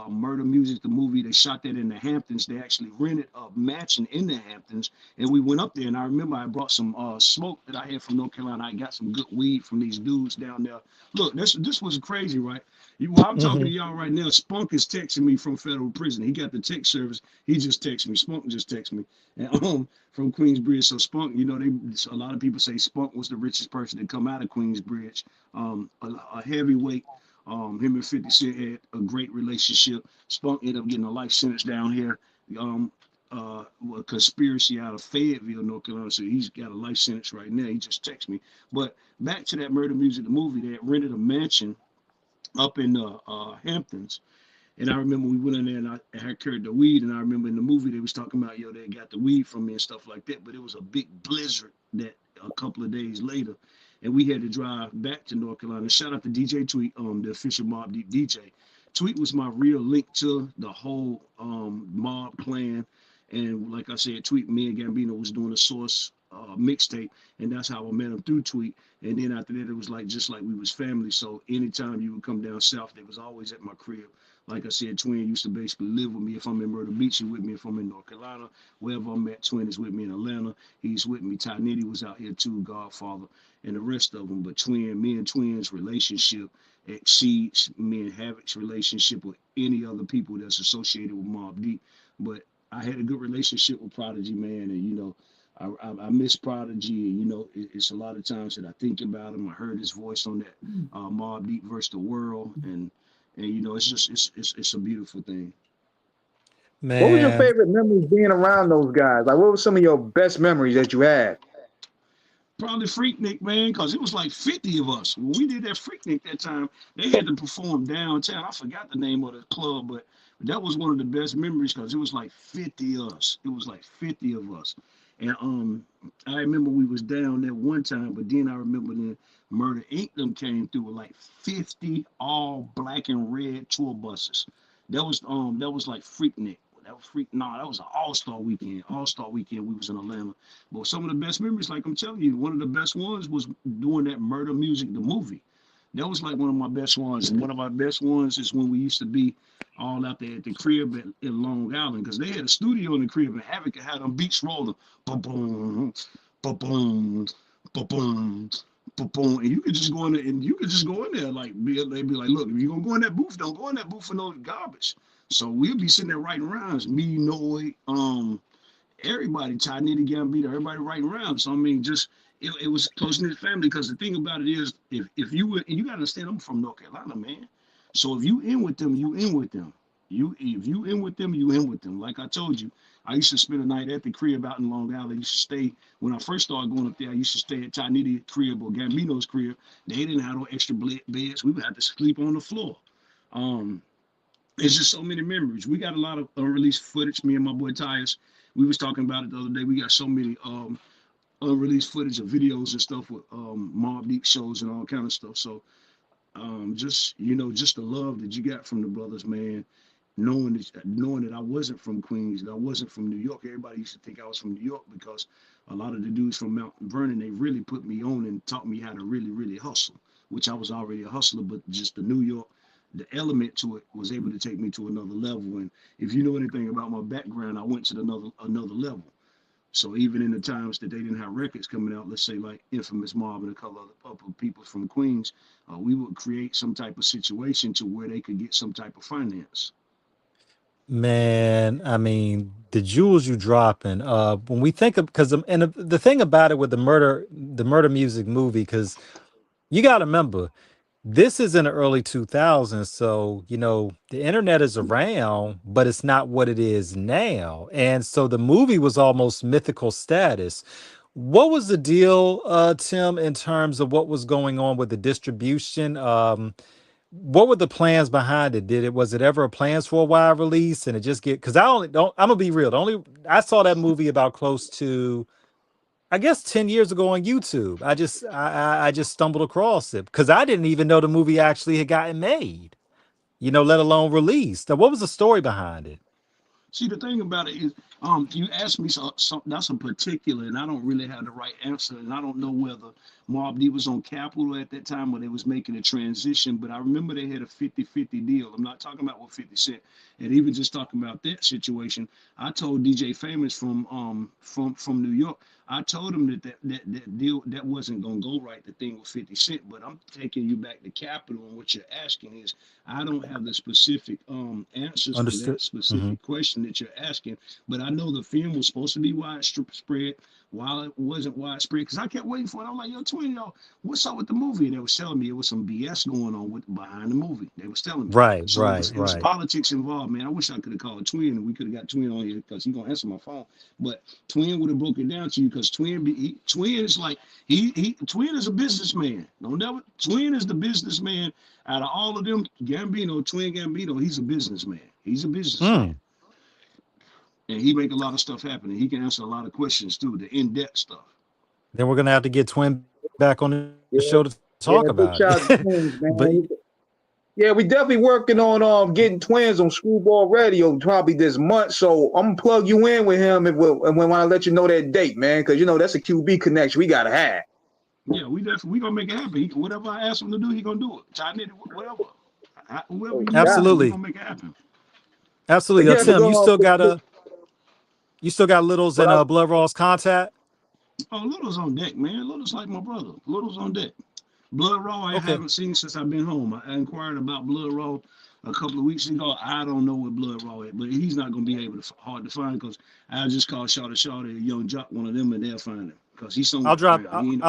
Murder Music, the movie, they shot that in the Hamptons. They actually rented a mansion in the Hamptons, and we went up there. And I remember I brought some smoke that I had from North Carolina. I got some good weed from these dudes down there. Look, this was crazy, right? While I'm talking to y'all right now, Spunk is texting me from federal prison. He got the text service. He just texted me. Spunk just texted me, and from Queensbridge. So Spunk, you know, a lot of people say Spunk was the richest person to come out of Queensbridge. A heavyweight. Him and 50 Cent had a great relationship. Spunk ended up getting a life sentence down here. A conspiracy out of Fayetteville, North Carolina. So he's got a life sentence right now. He just texted me. But back to that Murder Music, the movie, they had rented a mansion up in the Hamptons. And I remember we went in there and I had carried the weed. And I remember in the movie they was talking about, yo, they got the weed from me and stuff like that. But it was a big blizzard that a couple of days later. And we had to drive back to North Carolina. Shout out to DJ Tweet, the official Mobb Deep DJ. Tweet was my real link to the whole mob plan. And like I said, Tweet, me and Gambino was doing a Source mixtape, and that's how I met him through Tweet. And then after that, it was like just like we was family. So anytime you would come down south, they was always at my crib. Like I said, Twin used to basically live with me. If I'm in Myrtle Beach, he's with me. If I'm in North Carolina, wherever I'm at, Twin is with me in Atlanta. He's with me. Ty Nitty was out here too, Godfather, and the rest of them. But Twin, me and Twin's relationship exceeds me and Havoc's relationship with any other people that's associated with Mobb Deep. But I had a good relationship with Prodigy, man, and you know, I miss Prodigy, and you know, it's a lot of times that I think about him. I heard his voice on that Mobb Deep versus the World, and you know, it's just it's a beautiful thing. Man. What was your favorite memories being around those guys? Like, what were some of your best memories that you had? Probably Freaknik, man, because it was like 50 of us. When we did that Freaknik that time, they had to perform downtown. I forgot the name of the club, but that was one of the best memories because it was like 50 of us. It was like 50 of us. And I remember we was down there one time, but then I remember then Murder Inc. them came through with like 50 all black and red tour buses. That was like Freaknik. That was an all-star weekend. All-star weekend, we was in Atlanta. But some of the best memories, like I'm telling you, one of the best ones was doing that Murder Music, the movie. That was like one of my best ones. And one of our best ones is when we used to be all out there at the crib in Long Island, because they had a studio in the crib, and Havoc had them beats rolling. Ba-boom, ba-boom, ba-boom, ba-boom. And you could just go in there, like, they'd be like, look, if you're going to go in that booth, don't go in that booth for no garbage. So we'll be sitting there writing rhymes. Me, Noy, everybody, Ty Nitty, Gambino, everybody writing rhymes. So I mean, just it was close knit family. Because the thing about it is, if you were, and you gotta understand, I'm from North Carolina, man. So if you in with them, you in with them. If you in with them, you in with them. Like I told you, I used to spend a night at the crib out in Long Island. I used to stay when I first started going up there. I used to stay at Ty Nitty's crib or Gambino's crib. They didn't have no extra beds. We would have to sleep on the floor. It's just so many memories. We got a lot of unreleased footage. Me and my boy Tyus, we was talking about it the other day. We got so many unreleased footage of videos and stuff with Mobb Deep shows and all kind of stuff. So just, you know, just the love that you got from the brothers, man. Knowing that I wasn't from Queens, that I wasn't from New York. Everybody used to think I was from New York because a lot of the dudes from Mount Vernon, they really put me on and taught me how to really, really hustle, which I was already a hustler, but just the New York, the element to it was able to take me to another level. And if you know anything about my background, I went to another level. So even in the times that they didn't have records coming out, let's say like Infamous Mob and a couple of people from Queens, we would create some type of situation to where they could get some type of finance. Man, I mean, the jewels you dropping. When we think of, because and the thing about it with the murder music movie, because you got to remember, this is in the early 2000s, so you know the internet is around, but it's not what it is now. And so the movie was almost mythical status. What was the deal, Tim, in terms of what was going on with the distribution? What were the plans behind it? Was it ever plans for a wide release, and it just get, because I only don't, I'm gonna be real, the only, I saw that movie about close to, I guess, 10 years ago on YouTube. I just stumbled across it because I didn't even know the movie actually had gotten made, you know, let alone released. Now, what was the story behind it? See, the thing about it is, you asked me something that's a particular, and I don't really have the right answer, and I don't know whether Mobb Deep was on Capitol at that time or they was making a transition, but I remember they had a 50-50 deal. I'm not talking about with 50 Cent, and even just talking about that situation, I told DJ Famous from New York, I told him that deal that wasn't gonna go right, the thing with 50 Cent, but I'm taking you back to Capitol, and what you're asking is, I don't have the specific answers for Understood. that Hmm. specific question that you're asking, but I know the film was supposed to be widespread. While it wasn't widespread, because I kept waiting for it. I'm like, yo, twin, yo, what's up with the movie? And they was telling me it was some BS going on with behind the movie. They was telling me. Right, So right, it was right. politics involved, man. I wish I could have called Twin and we could have got Twin on here because he gonna answer my phone. But Twin would have broke it down to you because Twin is like Twin is a businessman. Don't never Twin is the businessman out of all of them. Twin Gambino, he's a businessman. He's a businessman. Mm. And he make a lot of stuff happen. And he can answer a lot of questions too, the in-depth stuff. Then we're gonna have to get Twin back on the show to Yeah, talk about yeah, it. big shout out to Twins, But man. Yeah, we definitely working on getting Twins on Screwball Radio probably this month. So I'm gonna plug you in with him and when I let you know that date, man, because you know that's a QB connection we gotta have. Yeah, we gonna make it happen. Whatever I ask him to do, he gonna do it. China, whatever. Whoever So you need to yeah, do, we absolutely, gonna make it happen. absolutely. but yeah, Tim, but, you still got Littles but and I, Blood Raw's contact? Oh, Little's on deck, man. Little's like my brother. Little's on deck. Blood Raw, I Okay. haven't seen since I've been home. I inquired about Blood Raw a couple of weeks ago. I don't know what Blood Raw is, but he's not gonna be able to hard to find because I just called Shawty, Young Jock, one of them, and they'll find him because he's I'll somewhere drop around. He ain't, yeah.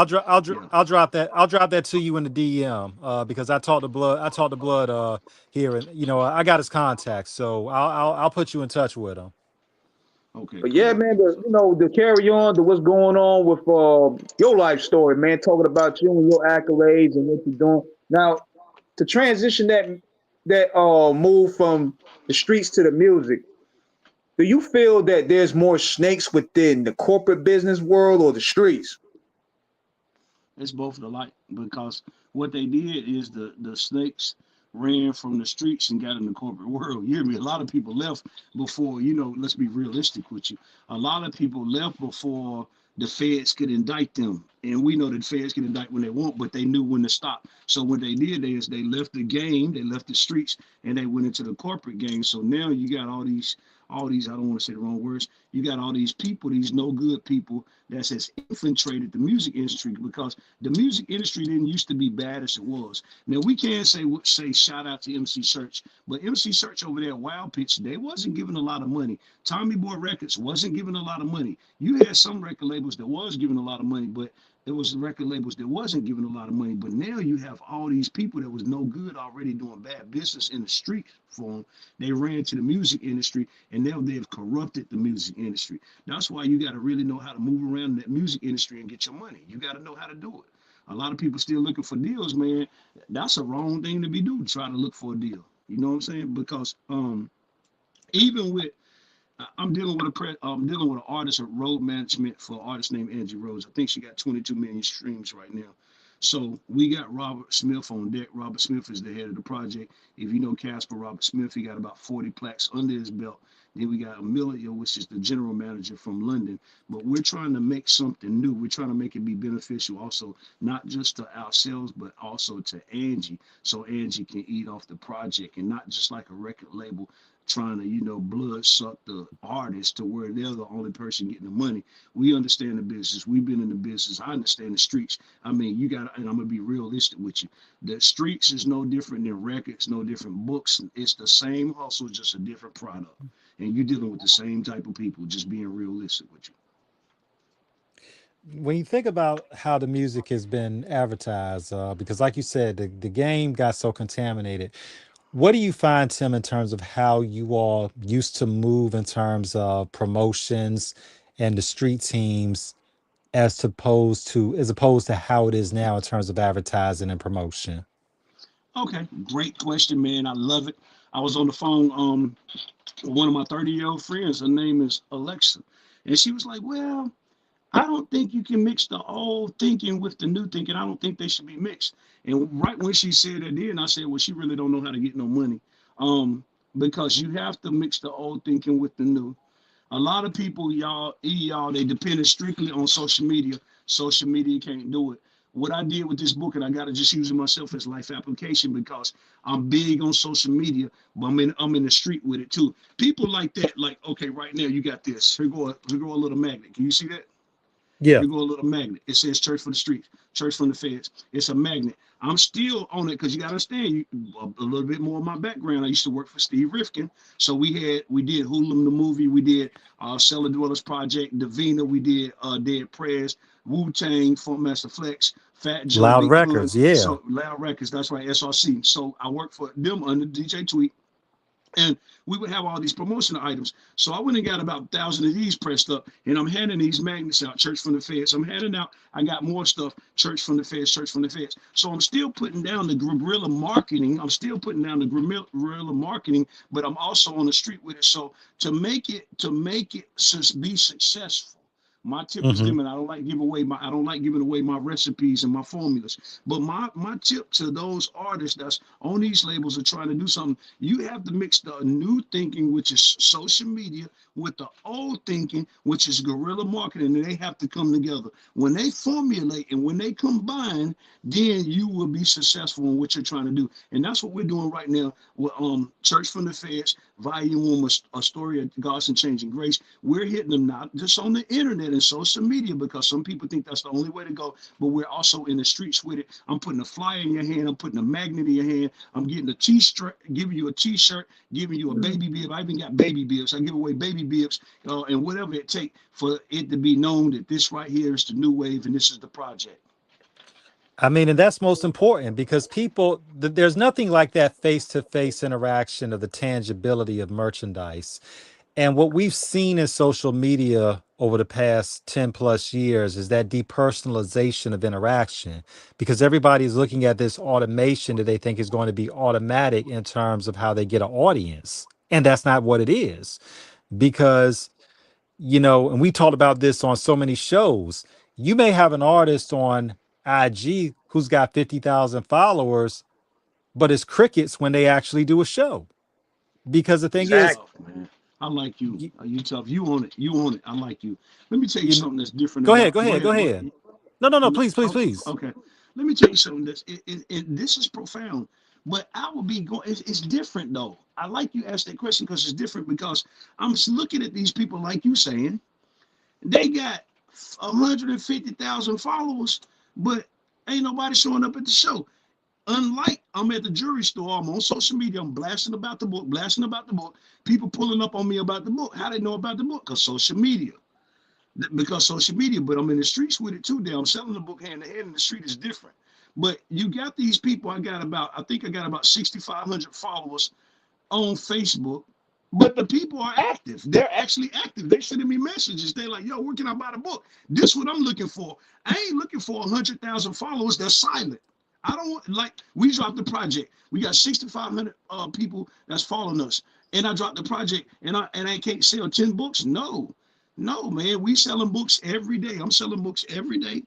I'll drop that to you in the DM, because I talked to Blood here, and you know I got his contact, so I'll put you in touch with him. Okay, but yeah, cool. man, to carry on to what's going on with your life story, man, talking about you and your accolades and what you're doing now to transition that move from the streets to the music. Do you feel that there's more snakes within the corporate business world or the streets? It's both alike because what they did is the snakes ran from the streets and got in the corporate world. You hear me? A lot of people left before, let's be realistic with you. A lot of people left before the feds could indict them. And we know that the feds can indict when they want, but they knew when to stop. So what they did is they left the game, they left the streets, and they went into the corporate game. So now you got all these, I don't want to say the wrong words, you got all these people, these no good people that has infiltrated the music industry because the music industry didn't used to be bad as it was. Now we can't say shout out to MC Search, but MC Search over there at Wild Pitch, they wasn't giving a lot of money. Tommy Boy Records wasn't giving a lot of money. You had some record labels that was giving a lot of money, but there was record labels that wasn't giving a lot of money. But now you have all these people that was no good already doing bad business in the street for them. They ran to the music industry and now they've corrupted the music industry. That's why you got to really know how to move around in that music industry and get your money. You got to know how to do it. A lot of people still looking for deals, man. That's a wrong thing to be doing, try to look for a deal. You know what I'm saying? Because even with I'm dealing with I'm dealing with an artist at Road Management for an artist named Angie Rose. I think she got 22 million streams right now. So we got Robert Smith on deck. Robert Smith is the head of the project. If you know Casper Robert Smith, he got about 40 plaques under his belt. Then we got Amelia, which is the general manager from London. But we're trying to make something new. We're trying to make it be beneficial also, not just to ourselves, but also to Angie. So Angie can eat off the project and not just like a record label trying to, blood suck the artist to where they're the only person getting the money. We understand the business. We've been in the business. I understand the streets. I mean, you got, and I'm gonna be realistic with you. The streets is no different than records, no different books. It's the same hustle, just a different product. And you're dealing with the same type of people, just being realistic with you. when you think about how the music has been advertised, because like you said, the game got so contaminated. What do you find, Tim, in terms of how you all used to move in terms of promotions and the street teams as opposed to how it is now in terms of advertising and promotion? Okay, great question, man. I love it. I was on the phone with one of my 30-year-old friends. Her name is Alexa. And she was like, well, I don't think you can mix the old thinking with the new thinking. I don't think they should be mixed. And right when she said that, then I said, well, she really don't know how to get no money, um, because you have to mix the old thinking with the new. A lot of people, y'all, they depended strictly on social media. Social media can't do it. What I did with this book, and I gotta just use it myself as life application because I'm big on social media, but I'm in the street with it too. People like that, like, okay, right now you got this. Here go a little magnet. Can you see that? Yeah. Here go a little magnet. It says Church for the Streets, Church from the Feds. It's a magnet. I'm still on it because you got to understand a little bit more of my background. I used to work for Steve Rifkin. So we did Hoodlum the movie. We did Cellar Dwellers Project, Davina. We did Dead Prayers, Wu-Tang, Funkmaster Flex, Fat Joe, Loud Big Pun. records. Yeah. So Loud Records, that's right, SRC. So I worked for them under DJ Tweet, and we would have all these promotional items. So I went and got about 1,000 of these pressed up, and I'm handing these magnets out, Church from the Feds. I'm handing out, I got more stuff, Church from the Feds, Church from the Feds. So I'm still putting down the guerrilla marketing. I'm still putting down the guerrilla marketing, but I'm also on the street with it. So to make it be successful, my tip is Hmm. them, and I don't like giving away my recipes and my formulas. But my tip to those artists that's on these labels are trying to do something, you have to mix the new thinking, which is social media, with the old thinking, which is guerrilla marketing, and they have to come together. When they formulate and when they combine, then you will be successful in what you're trying to do. And that's what we're doing right now with Church from the Feds, Volume 1, a story of God's and changing grace. We're hitting them not just on the internet and social media because some people think that's the only way to go, but we're also in the streets with it. I'm putting a flyer in your hand. I'm putting a magnet in your hand. I'm getting a t-shirt, giving you a t-shirt, giving you a baby bib. I even got baby bibs. I give away baby bibs, and whatever it takes for it to be known that this right here is the new wave and this is the project. I mean, and that's most important because there's nothing like that face to face interaction of the tangibility of merchandise. And what we've seen in social media over the past 10 plus years is that depersonalization of interaction because everybody's looking at this automation that they think is going to be automatic in terms of how they get an audience. And that's not what it is. Because, and we talked about this on so many shows. You may have an artist on IG who's got 50,000 followers, but it's crickets when they actually do a show. Because the thing You is, Exactly. tough, man. I like you. you, You tough. You on it. You on it. I like you. Let me tell you you something that's different go ahead, about. go Go ahead, go ahead. Go ahead. ahead. No, no, no, No, please, please, okay, please. okay. Let me tell you something. This is profound, but I will be going. It's different though. I like you asked that question because it's different because I'm looking at these people like you saying they got 150,000 followers, but ain't nobody showing up at the show. Unlike I'm at the jury store, I'm on social media, I'm blasting about the book. People pulling up on me about the book. How they know about the book? Because social media. Because social media, but I'm in the streets with it too. Now I'm selling the book hand to hand in the street is different. But you got these people. I think I got about 6,500 followers on Facebook. But the people are active. They're actually active. They're sending me messages. They're like, yo, where can I buy the book? This is what I'm looking for. I ain't looking for 100,000 followers that's silent. I don't want, like, we dropped the project. We got 6,500 people that's following us. And I dropped the project and I can't sell 10 books? No. No, man. We selling books every day. I'm selling books every day.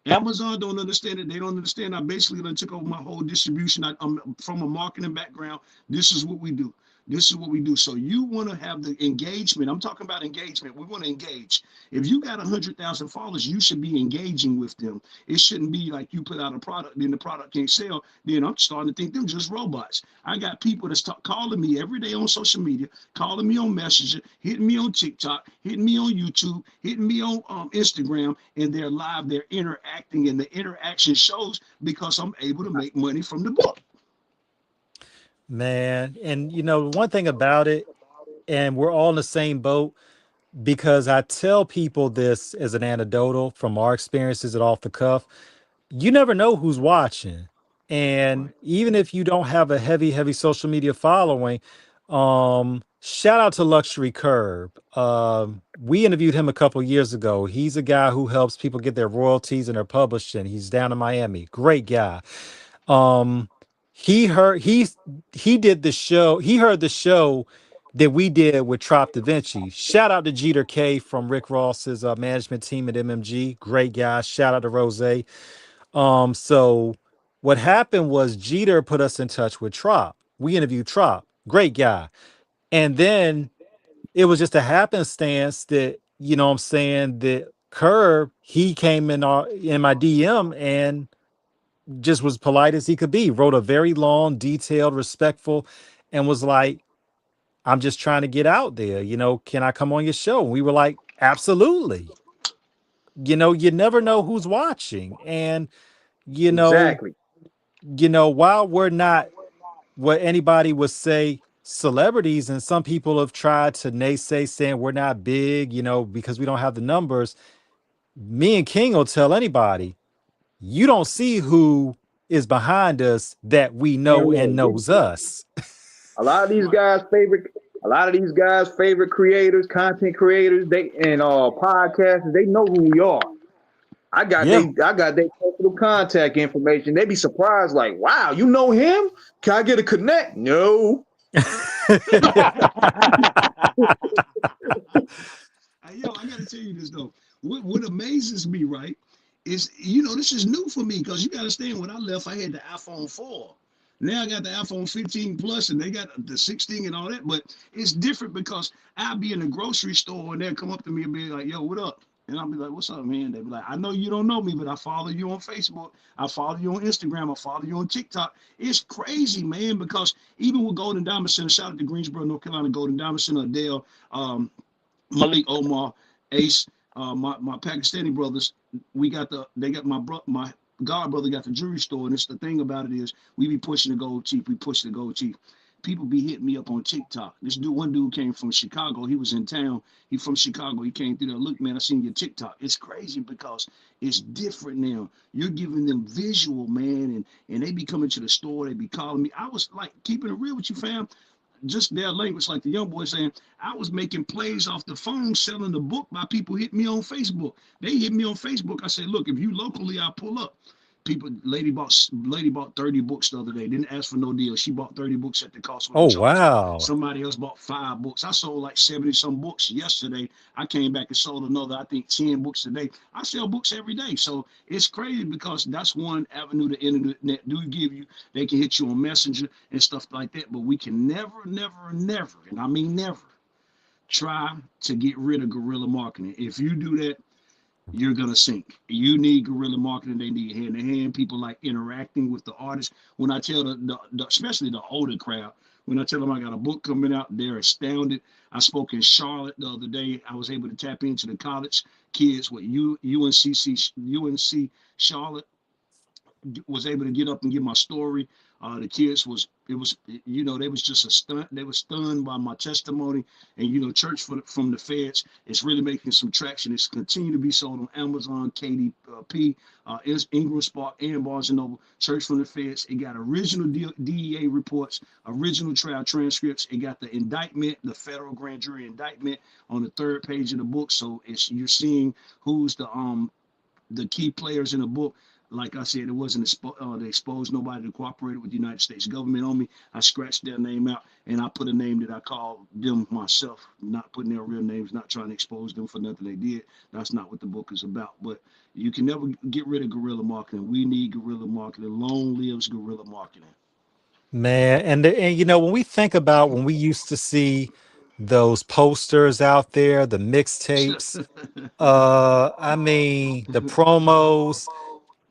Amazon don't understand it. They don't understand. I basically done took over my whole distribution. I'm from a marketing background. This is what we do. This is what we do. So you want to have the engagement. I'm talking about engagement. We want to engage. If you got 100,000 followers, you should be engaging with them. It shouldn't be like you put out a product, then the product can't sell. Then I'm starting to think them just robots. I got people that's calling me every day on social media, calling me on Messenger, hitting me on TikTok, hitting me on YouTube, hitting me on Instagram, and they're live, they're interacting, and the interaction shows because I'm able to make money from the book. Man, and one thing about it, and we're all in the same boat. because I tell people this as an anecdotal from our experiences at Off the Cuff. You never know who's watching. And Right. even if you don't have a heavy social media following, shout out to Luxury Curb. We interviewed him a couple years ago. He's a guy who helps people get their royalties and their publishing. He's down in Miami. Great guy. Um, he did the show. He heard the show that we did with Trop Da Vinci. Shout out to Jeter K from Rick Ross's management team at MMG. Great guy. Shout out to Rose. So what happened was Jeter put us in touch with Trop. We interviewed Trop. Great guy. And then it was just a happenstance that, you know what I'm saying, that Curb, he came in my DM and just was polite as he could be, wrote a very long, detailed, respectful, and was like, I'm just trying to get out there. You know, can I come on your show? And we were like, absolutely. You know, you never know who's watching. And, you know, Exactly. while we're not what anybody would say celebrities, and some people have tried to naysay saying we're not big, you know, because we don't have the numbers. Me and King will tell anybody, you don't see who is behind us that we know and knows us. A lot of these Right. guys' favorite creators, content creators, they and podcasters, they know who we are. I got Yeah. their personal contact information. They be surprised, like, wow, you know him? Can I get a connect? No. Yo, I gotta tell you this though. What amazes me, right, is this is new for me because you gotta understand when I left, I had the iPhone 4. Now I got the iPhone 15 Plus and they got the 16 and all that, but it's different because I'll be in the grocery store and they'll come up to me and be like, yo, what up? And I'll be like, what's up, man? They'll be like, I know you don't know me, but I follow you on Facebook. I follow you on Instagram. I follow you on TikTok. It's crazy, man, because even with Golden Diamond Center, shout out to Greensboro, North Carolina, Golden Diamond Center, Adele, Malik Omar, Ace, my Pakistani brothers, they got my god brother got the jewelry store, and it's the thing about it is we be pushing the gold chief, we push the gold chief. People be hitting me up on TikTok. One dude came from Chicago. He was in town. He from Chicago. He came through there. Look, man, I seen your TikTok. It's crazy because it's different now. You're giving them visual, man, and they be coming to the store. They be calling me. I was like keeping it real with you, fam, just their language, like the young boy saying, I was making plays off the phone selling the book by people hit me on Facebook. They hit me on Facebook. I said, look, if you locally, I'll pull up. Lady bought 30 books the other day. Didn't ask for no deal. She bought 30 books at the cost of the Oh, charge. wow. Somebody else bought 5 books. I sold like 70 some books yesterday. I came back and sold another, I think 10 books a day. I sell books every day. So it's crazy because that's one avenue the internet do give you. They can hit you on Messenger and stuff like that. But we can never, and I mean never, try to get rid of guerrilla marketing. If you do that, you're gonna sink. You need guerrilla marketing. They need hand to hand. People like interacting with the artists. When I tell especially the older crowd, when I tell them I got a book coming out, they're astounded. I spoke in Charlotte the other day. I was able to tap into the college kids with UNC Charlotte. Was able to get up and give my story. The kids they was just a stunt. They were stunned by my testimony, and Church from the Feds is really making some traction. It's continued to be sold on Amazon, KDP, Ingram Spark, and Barnes and Noble. Church from the Feds. It got original DEA reports, original trial transcripts. It got the indictment, the federal grand jury indictment on the 3rd page of the book. So you're seeing who's the key players in the book. Like I said, it wasn't to expose nobody to cooperate with the United States government on me. I scratched their name out and I put a name that I called them myself, not putting their real names, not trying to expose them for nothing they did. That's not what the book is about. But you can never get rid of guerrilla marketing. We need guerrilla marketing. Long lives guerrilla marketing. Man, and when we think about when we used to see those posters out there, the mixtapes, I mean, the promos,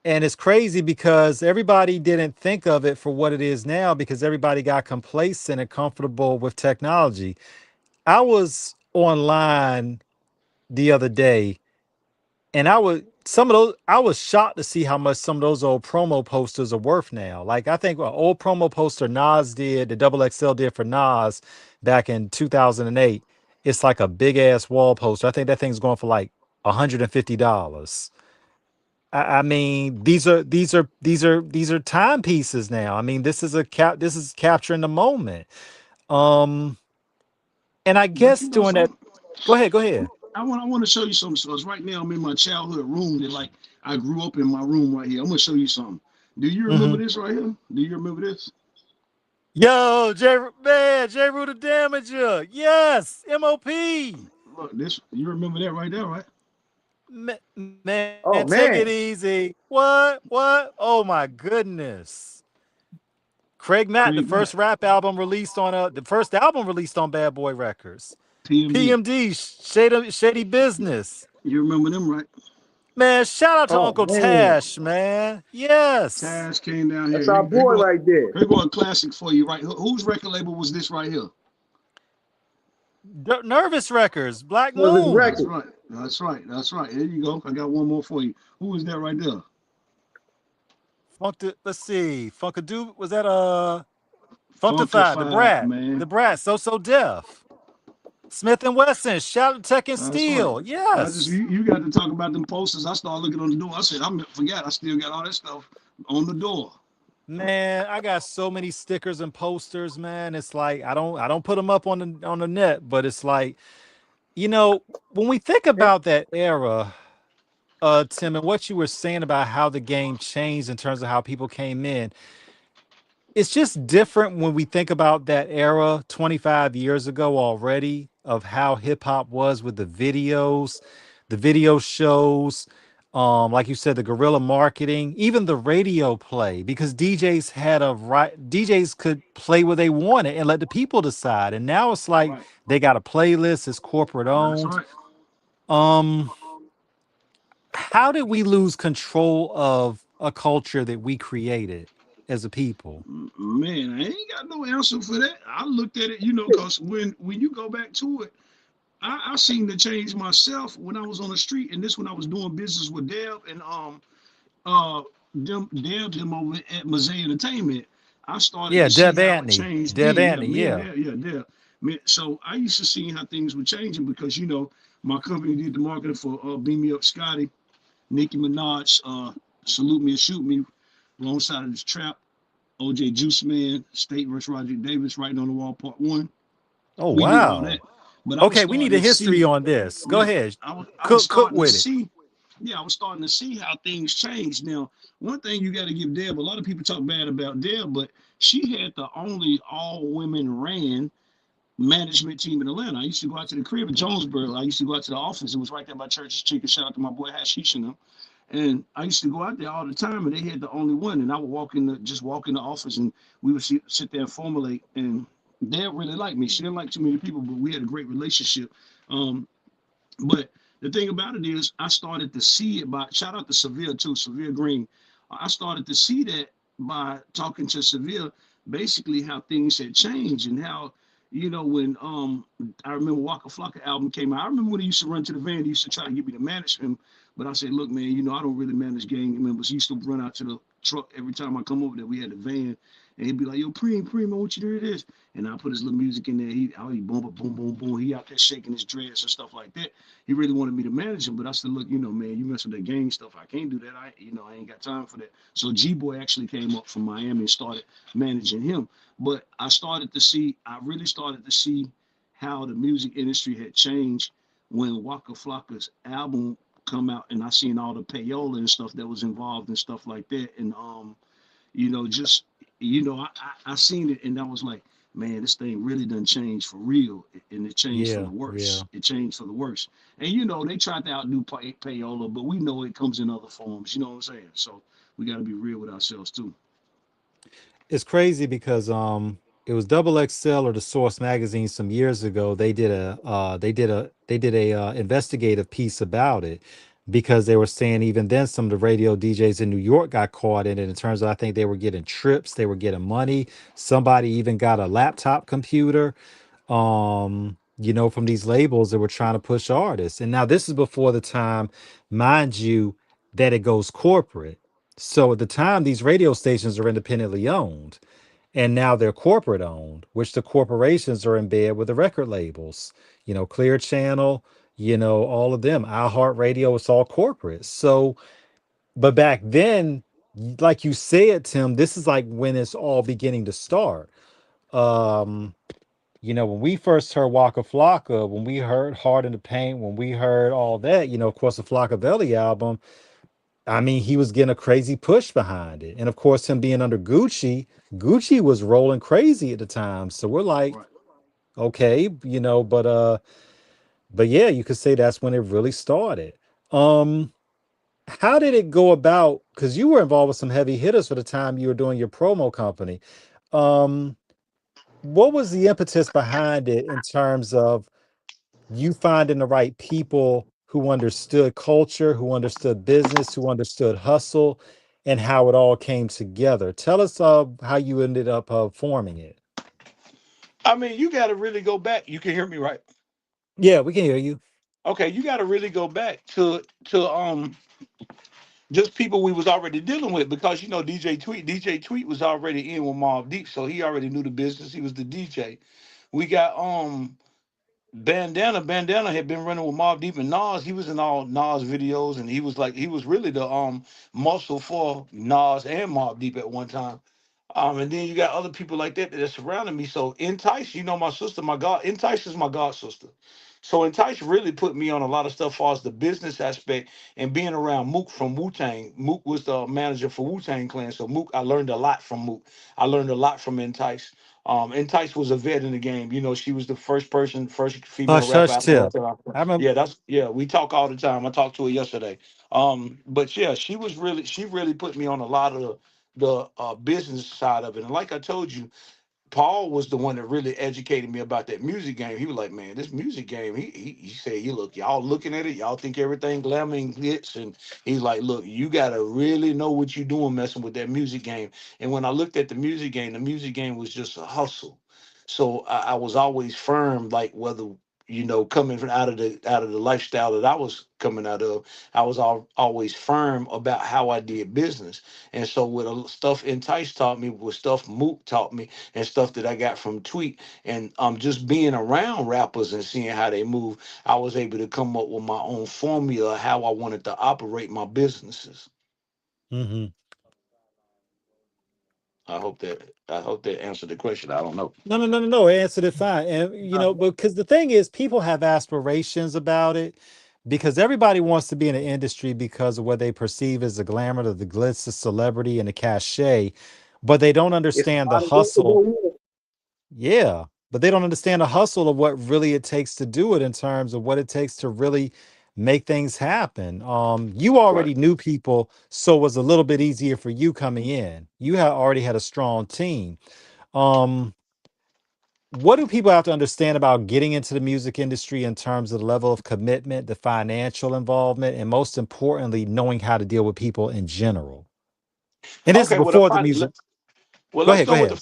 and it's crazy because everybody didn't think of it for what it is now because everybody got complacent and comfortable with technology. I was online the other day and I was shocked to see how much some of those old promo posters are worth now. Like I think an old promo poster Nas did, the Double XL did for Nas back in 2008, It's like a big ass wall poster. I think that thing's going for like $150. I mean, these are timepieces now. I mean, this is capturing the moment. Um, and I But guess you know doing that. something? Go ahead. I want to show you something. So it's right now I'm in my childhood room that like I grew up in my room right here. I'm gonna show you something. Do you remember Hmm. this right here? Do you remember this? Yo, J. Rue the Damager. Yes, MOP. Look, this you remember that right there, right? Man, Oh take it man. easy. What? What? Oh my goodness. Craig Mack, Craig Mack, the first album released on Bad Boy Records. PMD. PMD, Shady Business. You remember them, right? Man, shout out to Oh Uncle man. Tash, man. Yes. Taz came down here. That's our boy right there. Here go a classic for you, right? Whose record label was this right here? Nervous Records, Black Nervous Moon. That's Records. right. That's right. That's right. Here you go. I got one more for you. Who was that right there? Let's see. Funkadoo, was that Funkify, Funkified, man. The Brat, So Def. Smith and Wesson, shout out to Tech and That's right. Steel. I just Yes. you got to talk about them posters. I started looking on the door. I said, I forgot. I still got all that stuff on the door. Man, I got so many stickers and posters, man. It's like I don't put them up on the net, but it's like, when we think about that era, Tim, and what you were saying about how the game changed in terms of how people came in, it's just different when we think about that era 25 years ago already of how hip hop was with the video shows, like you said, the guerrilla marketing, even the radio play, because DJs could play where they wanted and let the people decide. And now it's like Right. they got a playlist, it's corporate That's owned. right. Um, how did we lose control of a culture that we created as a people? Man, I ain't got no answer for that. I looked at it, because when you go back to it, I seen the change myself when I was on the street, and this when I was doing business with Deb and uh them over at Mazay Entertainment. I started Yeah, to see Deb how it Antony. changed Deb then. Yeah, Antony, me and yeah. Deb, yeah, Deb. So I used to see how things were changing because my company did the marketing for Beam Me Up Scotty, Nicki Minaj, Salute Me or Shoot Me, alongside of this trap, OJ Juice Man, State vs. Roger Davis, Writing on the Wall Part 1. Oh We did all that. wow. But I was Okay, we need starting a to see, history on this. Go yeah, ahead. I was Cook starting to with it. see, yeah, I was starting to see how things changed. Now, one thing you got to give Deb, a lot of people talk bad about Deb, but she had the only all women ran management team in Atlanta. I used to go out to the crib in Jonesboro. I used to go out to the office. It was right there by Church's Chicken. Shout out to my boy Hashish and them. And I used to go out there all the time, and they had the only one. And I would walk in the office, and we would sit there and formulate. And Deb really liked me. She didn't like too many people, but we had a great relationship. Um, but the thing about it is, I started to see it by shout out to Seville too, Seville Green. I started to see that by talking to Seville, basically how things had changed and how when I remember Waka Flocka album came out. I remember when he used to run to the van, he used to try to get me to manage him, but I said, look, man, I don't really manage gang members. He used to run out to the truck every time I come over there. We had a van, and he'd be like, yo, Preem, I want you to do this. And I put his little music in there. He boom, boom, boom, boom. He out there shaking his dreads and stuff like that. He really wanted me to manage him, but I said, look, man, you mess with that gang stuff. I can't do that. I ain't got time for that. So G-Boy actually came up from Miami and started managing him. But I really started to see how the music industry had changed when Waka Flocka's album come out, and I seen all the payola and stuff that was involved and stuff like that. And just I seen it, and I was like, man, this thing really done changed for real, and it changed for Yeah, the worse. yeah. It changed for the worse. And they tried to outdo payola, but we know it comes in other forms. You know what I'm saying? So we got to be real with ourselves too. It's crazy because it was Double XL or the Source magazine some years ago. They did a investigative piece about it because they were saying even then some of the radio DJs in New York got caught in it. In terms of, I think they were getting trips, they were getting money. Somebody even got a laptop computer, from these labels that were trying to push artists. And now this is before the time, mind you, that it goes corporate. So at the time, these radio stations are independently owned. and now they're corporate owned, which the corporations are in bed with the record labels. Clear Channel, all of them, iHeartRadio, it's all corporate. So, but back then, like you said, Tim, this is like when it's all beginning to start. Um, when we first heard Waka Flocka, when we heard Hard in the Paint, when we heard all that, of course, the Flockavelli album, I mean, he was getting a crazy push behind it. And of course, him being under Gucci, Gucci was rolling crazy at the time. So we're like, Right. okay, but yeah, you could say that's when it really started. Um, how did it go about? Because you were involved with some heavy hitters for the time you were doing your promo company. Um, what was the impetus behind it in terms of you finding the right people who understood culture, who understood business, who understood hustle, and how it all came together? Tell us how you ended up forming it. I mean, you got to really go back. You can hear me, right? Yeah, we can hear you. Okay, you got to really go back to just people we was already dealing with, because DJ Tweet was already in with Mobb Deep, so he already knew the business. He was the DJ. We got Bandana had been running with Mobb Deep and Nas. He was in all Nas videos, and he was really the muscle for Nas and Mobb Deep at one time. And then you got other people like that that surrounded me. So Entice, my sister, Entice is my god sister. So Entice really put me on a lot of stuff as far as the business aspect and being around Mook from Wu Tang. Mook was the manager for Wu Tang Clan. So Mook, I learned a lot from Mook. I learned a lot from Entice. Entice was a vet in the game. She was the first female Hush, rapper hush, out of tip. North. I remember. Yeah. We talk all the time. I talked to her yesterday. But yeah, she really put me on a lot of the business side of it. And like I told you, Paul was the one that really educated me about that music game. He was like, man, this music game, he said, you look, y'all looking at it, y'all think everything glamour and glitz. And he's like, look, you gotta really know what you're doing messing with that music game. And when I looked at the music game was just a hustle. So I was always firm, like whether coming from out of the lifestyle that I was coming out of, I was always firm about how I did business. And so with stuff Entice taught me, with stuff Mook taught me, and stuff that I got from Tweet, and just being around rappers and seeing how they move, I was able to come up with my own formula how I wanted to operate my businesses. Hmm. I hope that answered the question. I don't know. No, no, no, no, no. Answered it fine. And because the thing is, people have aspirations about it because everybody wants to be in the industry because of what they perceive as the glamour, the glitz, the celebrity, and the cachet, but they don't It's a understand the lot of work to hustle. go in. Yeah, but they don't understand the hustle of what really it takes to do it in terms of what it takes to really make things happen. You Right. already knew people, so it was a little bit easier for you coming in. You had already had a strong team. Um, what do people have to understand about getting into the music industry in terms of the level of commitment, the financial involvement, and most importantly, knowing how to deal with people in general? And this is Okay. Well, the before the fun. music. Well, Go let's ahead, go go with ahead.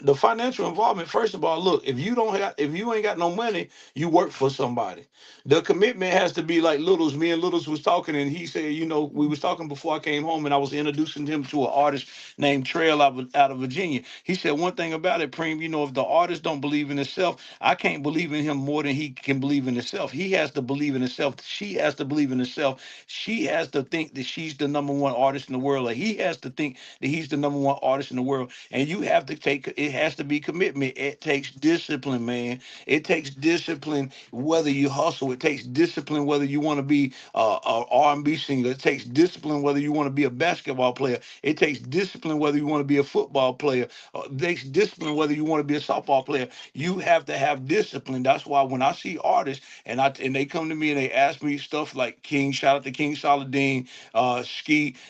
the financial involvement. First of all, look, if you ain't got no money, you work for somebody. The commitment has to be like Littles. Me and Littles was talking, and he said, we was talking before I came home, and I was introducing him to an artist named Trail out of Virginia. He said one thing about it, Preem. If the artist don't believe in himself, I can't believe in him more than he can believe in himself. He has to believe in himself. She has to believe in herself. She has to think that she's the number one artist in the world. Like he has to think that he's the number one artist in the world. And you have to take it, has to be commitment. It takes discipline, man. It takes discipline whether you hustle. It takes discipline whether you want to be a R&B singer. It takes discipline whether you want to be a basketball player. It takes discipline whether you want to be a football player. It takes discipline whether you want to be a softball player. You have to have discipline. That's why when I see artists and they come to me and they ask me stuff like King, shout out to King Saladin,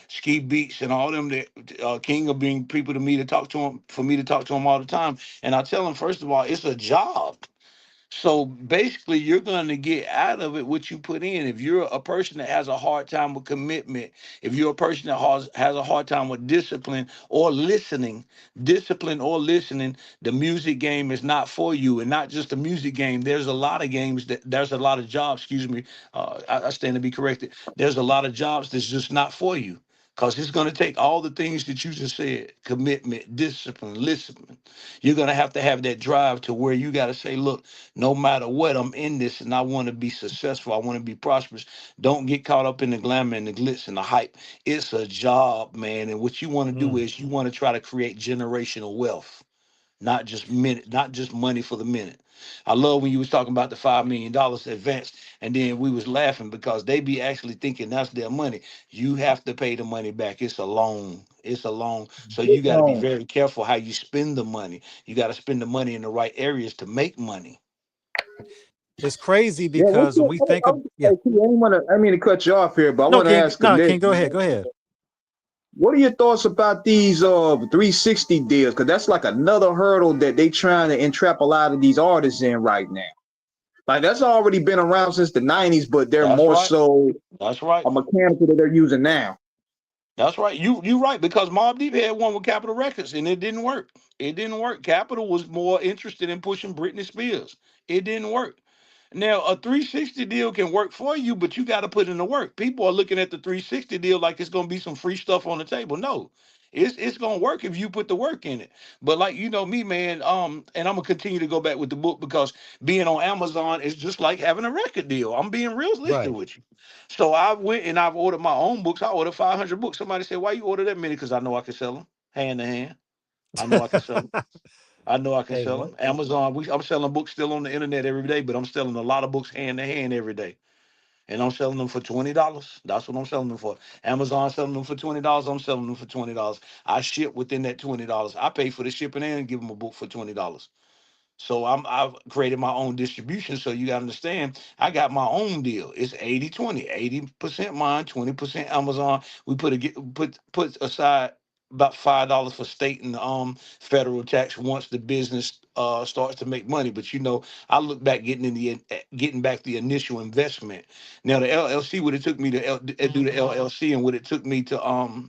Ski Beats, and all them that King of being people to me to talk to him, for me to talk to him all the time. And I tell him, first of all, it's a job. So basically, you're going to get out of it what you put in. If you're a person that has a hard time with commitment, if you're a person that has a hard time with discipline or listening, the music game is not for you. And not just the music game. There's a lot of there's a lot of jobs, excuse me. I stand to be corrected. There's a lot of jobs that's just not for you. Because it's going to take all the things that you just said: commitment, discipline, listening. You're going to have that drive to where you got to say, look, no matter what, I'm in this and I want to be successful. I want to be prosperous. Don't get caught up in the glamour and the glitz and the hype. It's a job, man. And what you want to do Mm. is you want to try to create generational wealth, not just money for the minute. I love when you was talking about the $5 million advance, and then we was laughing because they be actually thinking that's their money. You have to pay the money back. It's a loan. It's a loan. So you got to be No. very careful how you spend the money. You got to spend the money in the right areas to make money. It's crazy Yeah, what's because when your, we think of, hey, yeah. T, I mean to cut you off here, but I No, want to King. ask a No, Nick, King. Go ahead. Go ahead. what are your thoughts about these 360 deals? Because that's like another hurdle that they trying to entrap a lot of these artists in right now. Like that's already been around since the 90s, but they're That's more right. so That's right. a mechanical that they're using now. That's right. You right, because Mobb Deep had one with Capitol Records and it didn't work. It didn't work. Capitol was more interested in pushing Britney Spears. It didn't work. Now a 360 deal can work for you, but you got to put in the work. People are looking at the 360 deal like it's gonna be some free stuff on the table. No, it's gonna work if you put the work in it. But like you know me, man, and I'm gonna continue to go back with the book because being on Amazon is just like having a record deal. I'm being realistic Right. with you. So I went and I've ordered my own books. I ordered 500 books. Somebody said, "Why you order that many?" Because I know I can sell them hand to hand. I know I can sell them. I know I can Hey, sell what? them. Amazon, I'm selling books still on the internet every day, but I'm selling a lot of books hand to hand every day. And I'm selling them for $20. That's what I'm selling them for. Amazon selling them for $20. I'm selling them for $20. I ship within that $20. I pay for the shipping and give them a book for $20. So I've created my own distribution. So you gotta understand, I got my own deal. It's 80-20, 80% mine, 20% Amazon. We put aside about $5 for state and federal tax once the business starts to make money. But you know, I look back getting back the initial investment. Now the LLC, what it took me to do the LLC and what it took me to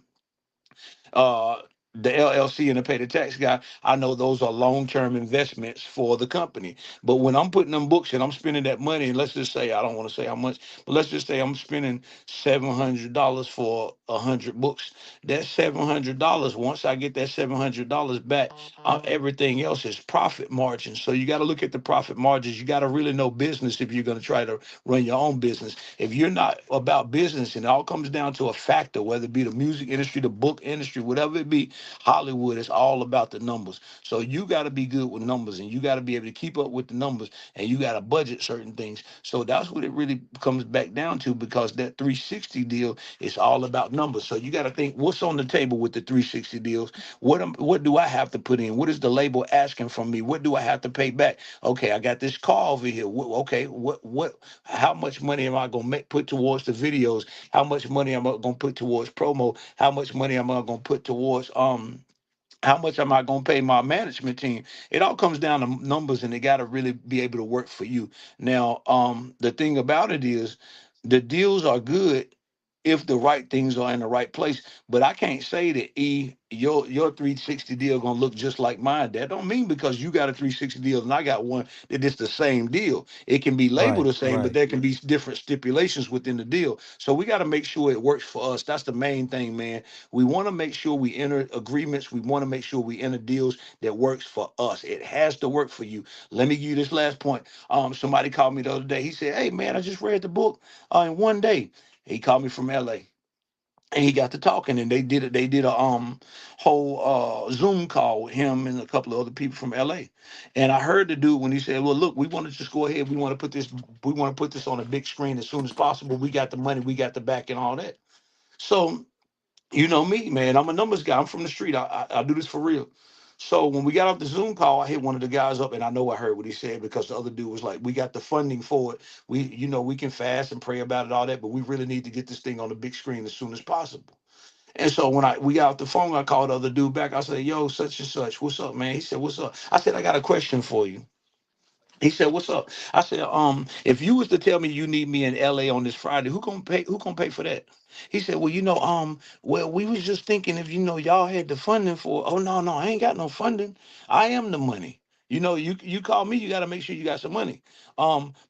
uh the LLC and to pay the tax guy, I know those are long-term investments for the company. But when I'm putting them books and I'm spending that money, and let's just say I don't want to say how much, but let's just say I'm spending $700 for 100 books. That $700, once I get that $700 back, everything else is profit margin. So you got to look at the profit margins. You got to really know business if you're going to try to run your own business. If you're not about business, and it all comes down to a factor, whether it be the music industry, the book industry, whatever it be, Hollywood is all about the numbers. So you got to be good with numbers, and you got to be able to keep up with the numbers, and you got to budget certain things. So that's what it really comes back down to, because that 360 deal is all about numbers. So you got to think, what's on the table with the 360 deals? What do I have to put in? What is the label asking from me? What do I have to pay back? Okay, I got this car over here. Okay, what how much money am I gonna put towards the videos? How much money am I gonna put towards promo? How much money am I gonna put towards how much am I going to pay my management team? It all comes down to numbers, and they got to really be able to work for you. Now, the thing about it is, the deals are good if the right things are in the right place. But I can't say that your 360 deal gonna look just like mine. That don't mean because you got a 360 deal and I got one that it's the same deal. It can be labeled Right. the same, but Right. there can be different stipulations within the deal. So we got to make sure it works for us. That's the main thing, man. We want to make sure we enter agreements. We want to make sure we enter deals that works for us. It has to work for you. Let me give you this last point. Somebody called me the other day. He said, "Hey man, I just read the book in one day." He called me from LA. And he got to talking, and they did a whole Zoom call with him and a couple of other people from LA. And I heard the dude when he said, "Well, look, we want to just go ahead. We want to put this on a big screen as soon as possible. We got the money, we got the back and all that." So you know me, man. I'm a numbers guy. I'm from the street. I do this for real. So when we got off the Zoom call, I hit one of the guys up, and I know I heard what he said, because the other dude was like, "We got the funding for it. We can fast and pray about it, all that, but we really need to get this thing on the big screen as soon as possible." And so when we got off the phone, I called the other dude back. I said, "Yo, such and such, what's up, man?" He said, "What's up?" I said, "I got a question for you." He said, "What's up?" I said, if you was to tell me you need me in LA on this Friday, who gonna pay for that?" He said, "Well, well, we was just thinking if y'all had the funding for." "Oh, no, I ain't got no funding. I am the money." You know, you call me, you got to make sure you got some money.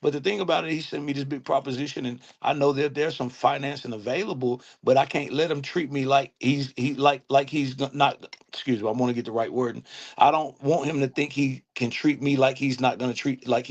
But the thing about it, he sent me this big proposition, and I know that there's some financing available, but I can't let him treat me like not. Excuse me, I want to get the right word. I don't want him to think he can treat me like he's not going to treat like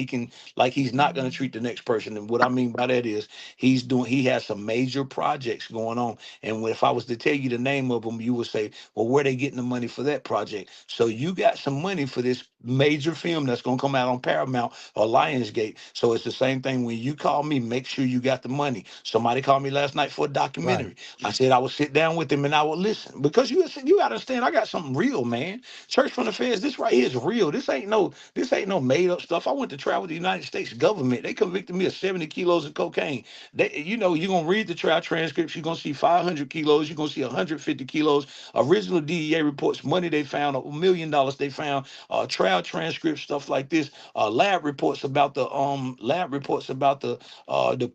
he's not going to treat the next person. And what I mean by that is he has some major projects going on, and if I was to tell you the name of them, you would say, well, where they getting the money for that project? So you got some money for this major film that's going to come out on Paramount or Lionsgate. So it's the same thing when you call me, make sure you got the money. Somebody called me last night for a Right. documentary. I said I would sit down with him and I would listen, because you got to understand, I got something real, man. Church from the Feds, this right here is real. This ain't no made up stuff. I went to trial with the United States government. They convicted me of 70 kilos of cocaine. You're going to read the trial transcripts. You're going to see 500 kilos. You're going to see 150 kilos. Original DEA reports, money they found, $1 million they found, trial transcripts, stuff like this, lab reports about the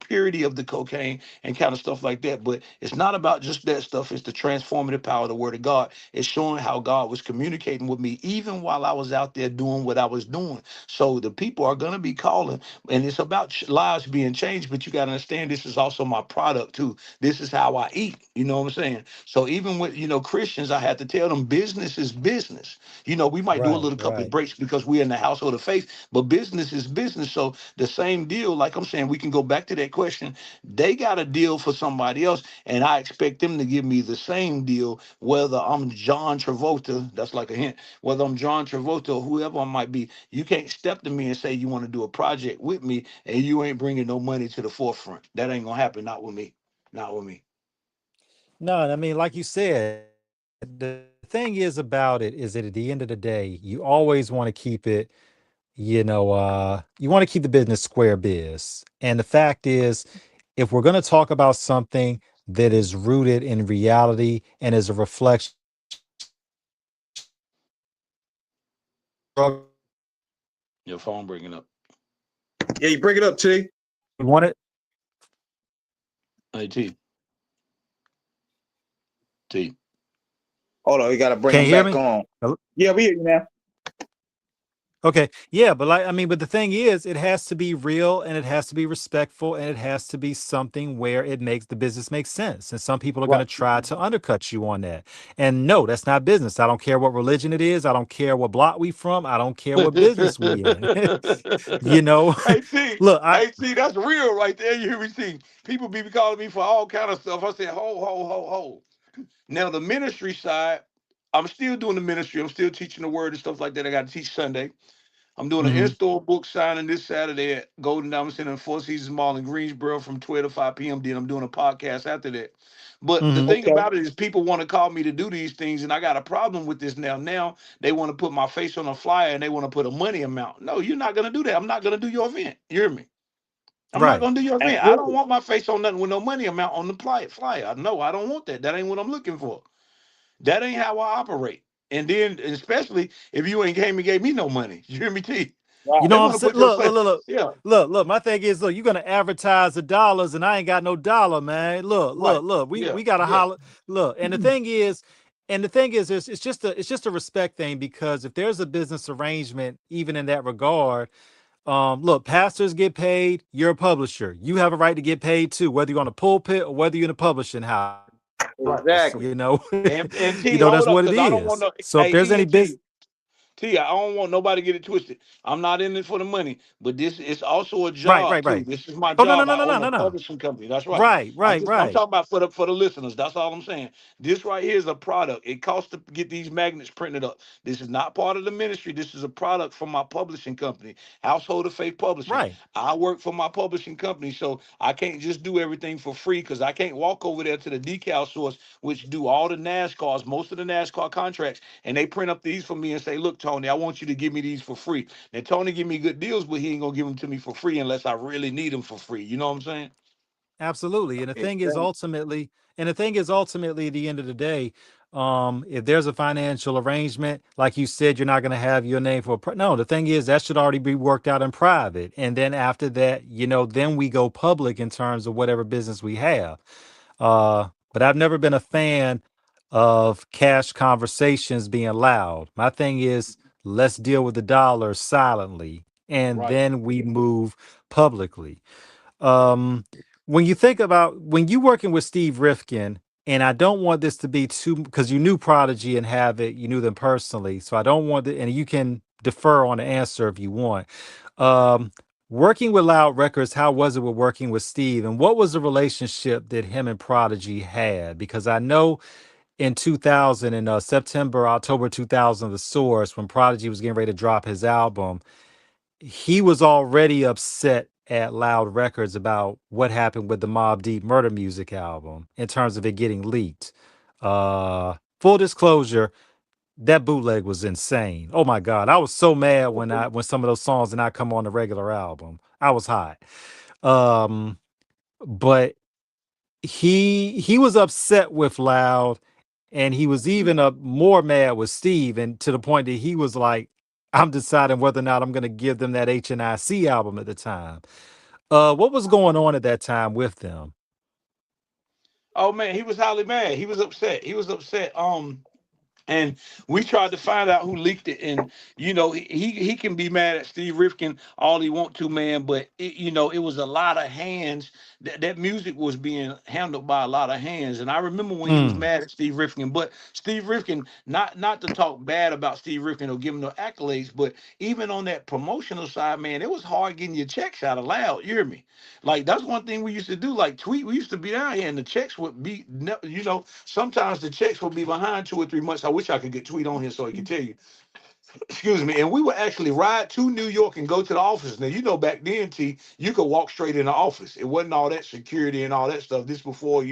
purity of the cocaine and kind of stuff like that. But it's not about just that stuff. It's the transformative power of the Word of God. It's showing how God was communicating with me even while I was out there doing what I was doing. So the people are gonna be calling, and it's about lives being changed. But you got to understand, this is also my product too. This is how I eat. You know what I'm saying? So even with Christians, I had to tell them business is business. We might do a Right. little couple of Right. breaks because we're in the household of faith, but business is business. So the same deal, like I'm saying, we can go back to that question. They got a deal for somebody else, and I expect them to give me the same deal, whether I'm John Travolta, that's like a hint, whether I'm John Travolta or whoever I might be. You can't step to me and say you want to do a project with me and you ain't bringing no money to the forefront. That ain't gonna happen. Not with me. Not with me. No, I mean, like you said, the thing is about it is that at the end of the day, you always want to keep it, you want to keep the business square biz. And the fact is, if we're going to talk about something that is rooted in reality and is a reflection, Your phone breaking up. Yeah, you bring it up, T. you want it. Hey, T. Hold on, we gotta bring Can't him hear back me? on. Hello? Yeah, we hear you now. Okay. Yeah, but but the thing is, it has to be real and it has to be respectful and it has to be something where it makes the business make sense. And some people are going Right. to try to undercut you on that. And no, that's not business. I don't care what religion it is. I don't care what block we from. I don't care what business we in. you know, Hey, T. look, Hey, T. That's real right there. You hear me, T? People be calling me for all kind of stuff. I said, ho. Now the ministry side, I'm still doing the ministry. I'm still teaching the word and stuff like that. I got to teach Sunday. I'm doing an Mhm. in-store book signing this Saturday at Golden Diamond Center in Four Seasons Mall in Greensboro from 12 to 5 p.m. Then I'm doing a podcast after that. But the Mhm. thing Okay. about it is people want to call me to do these things, and I got a problem with this now. Now they want to put my face on a flyer and they want to put a money amount. No, you're not going to do that. I'm not going to do your event. You hear me? I'm not Right. going to do your event. I don't Absolutely. want my face on nothing with no money amount on the flyer. No, I don't want that. That ain't what I'm looking for. That ain't how I operate. And then, especially if you ain't came and gave me no money. You hear me, T? Right. You They know what I'm want to saying? put their Look, face. look, look, look. Yeah, Look, my thing is, look, you're gonna advertise the dollars and I ain't got no dollar, man. Look, right. look, look. We Yeah, we gotta yeah. holler. Look, and the thing is, it's just a respect thing because if there's a business arrangement, even in that regard, look, pastors get paid, you're a publisher. You have a right to get paid too, whether you're on a pulpit or whether you're in a publishing house. Right. Exactly. And T, That's hold up, what it because I don't want is. no. So if Hey, there's E any and T. business, I don't want nobody to get it twisted. I'm not in it for the money, but this is also a right, job right, too. right. This is my Oh, no, no, job. no, I no, no, own a no, no. publishing company. That's right. Right, right, I'm right. talking about for the listeners. That's all I'm saying. This right here is a product. It costs to get these magnets printed up. This is not part of the ministry. This is a product from my publishing company, Household of Faith Publishing. Right. I work for my publishing company, so I can't just do everything for free because I can't walk over there to the decal source, which do all the NASCARs, most of the NASCAR contracts, and they print up these for me and say, "Look, Tony, I want you to give me these for free." Now Tony give me good deals, but he ain't gonna give them to me for free unless I really need them for free. You know what I'm saying? Absolutely. And the Makes thing is sense. ultimately at the end of the day, if there's a financial arrangement, like you said, you're not going to have your name for no, the thing is that should already be worked out in private. And then after that, then we go public in terms of whatever business we have. But I've never been a fan of cash conversations being loud. My thing is, let's deal with the dollar silently, and Right. then we move publicly. Um, when you think about when you working with Steve Rifkin, and I don't want this to be too because you knew Prodigy and Havoc, you knew them personally, so I don't want to, and you can defer on the answer if you want. Um, Working with Loud Records, how was it with working with Steve, and what was the relationship that him and Prodigy had? Because I know in 2000, in September, October 2000, The Source, when Prodigy was getting ready to drop his album, he was already upset at Loud Records about what happened with the Mobb Deep Murder Music album in terms of it getting leaked. Full disclosure, that bootleg was insane. Oh my god, I was so mad when some of those songs did not come on the regular album. I was hot. Um, but he was upset with Loud, and he was even more mad with Steve, and to the point that he was like, I'm deciding whether or not I'm going to give them that HNIC album at the time. What was going on at that time with them? Oh man, he was highly mad. He was upset. He was upset. And we tried to find out who leaked it, and he can be mad at Steve Rifkin all he want to, man, but it was a lot of hands. That music was being handled by a lot of hands, and I remember when he was Mm, mad at Steve Rifkin. But Steve Rifkin, not to talk bad about Steve Rifkin or give him no accolades, but even on that promotional side, man, it was hard getting your checks out of Loud. You hear me? Like that's one thing we used to do. Like Tweet, we used to be down here, and the checks would be, sometimes the checks would be behind 2 or 3 months. I wish I could get Tweet on here so he could tell you. Excuse me. And we would actually ride to New York and go to the office. Now, back then, T, you could walk straight in the office. It wasn't all that security and all that stuff. This before,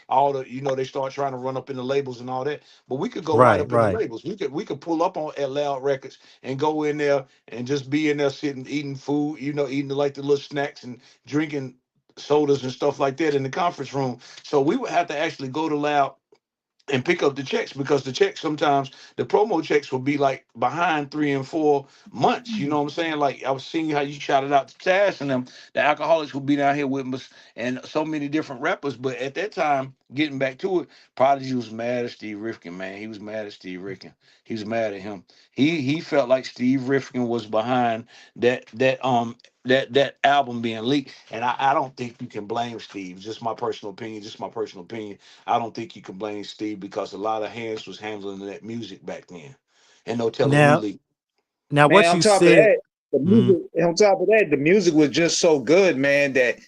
all the, they start trying to run up in the labels and all that. But we could go right right, up in the right. labels. We could pull up on at Loud Records and go in there and just be in there sitting, eating food, eating like the little snacks and drinking sodas and stuff like that in the conference room. So we would have to actually go to Loud and pick up the checks, because the checks sometimes, the promo checks will be like behind 3 and 4 months. You know what I'm saying? Like I was seeing how you shouted out to Tash and them. The alcoholics will be down here with us and so many different rappers. But at that time, getting back to it, Prodigy was mad at Steve Rifkin, man. He was mad at Steve Rifkin. He was mad at him. He felt like Steve Rifkin was behind that album being leaked. And I don't think you can blame Steve. Just my personal opinion. Just my personal opinion. I don't think you can blame Steve, because a lot of hands was handling that music back then, and no telling who Now, leaked. now Man, what on you top of said. that, Mhm. the music was just so good, man, that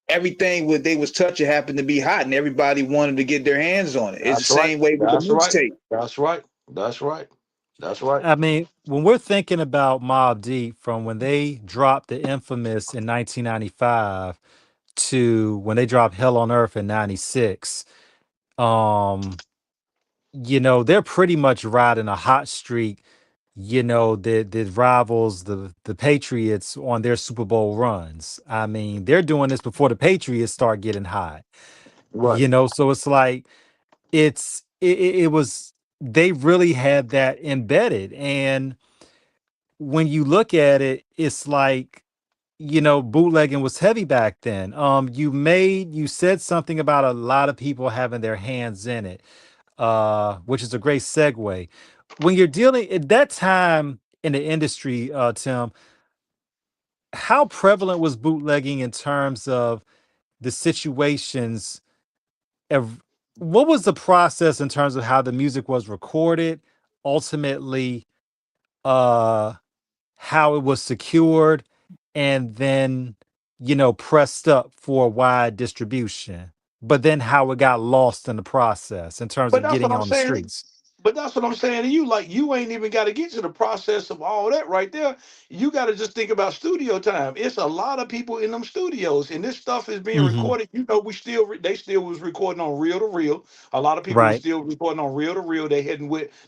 everything what they was touching happened to be hot, and everybody wanted to get their hands on it. It's the That's right. same way with the That's right. mixtape. That's right. That's right. That's right. I mean, when we're thinking about Mobb Deep from when they dropped the Infamous in 1995 to when they dropped Hell on Earth in 96, um, they're pretty much riding a hot streak, that rivals the Patriots on their Super Bowl runs. I mean, they're doing this before the Patriots start getting hot. Right. So it's like it was they really had that embedded. And when you look at it, it's like, bootlegging was heavy back then. You said something about a lot of people having their hands in it, which is a great segue. When you're dealing at that time in the industry, Tim, how prevalent was bootlegging in terms of the situations of what was the process in terms of how the music was recorded, ultimately, uh, how it was secured, and then, pressed up for wide distribution, but then how it got lost in the process in terms But of that's what getting I'm on the saying. streets. But that's what I'm saying to you. Like, you ain't even got to get to the process of all that right there. You got to just think about studio time. It's a lot of people in them studios, and this stuff is being Hmm. recorded. They still was recording on reel to reel. A lot of people was Right. still recording on reel to reel.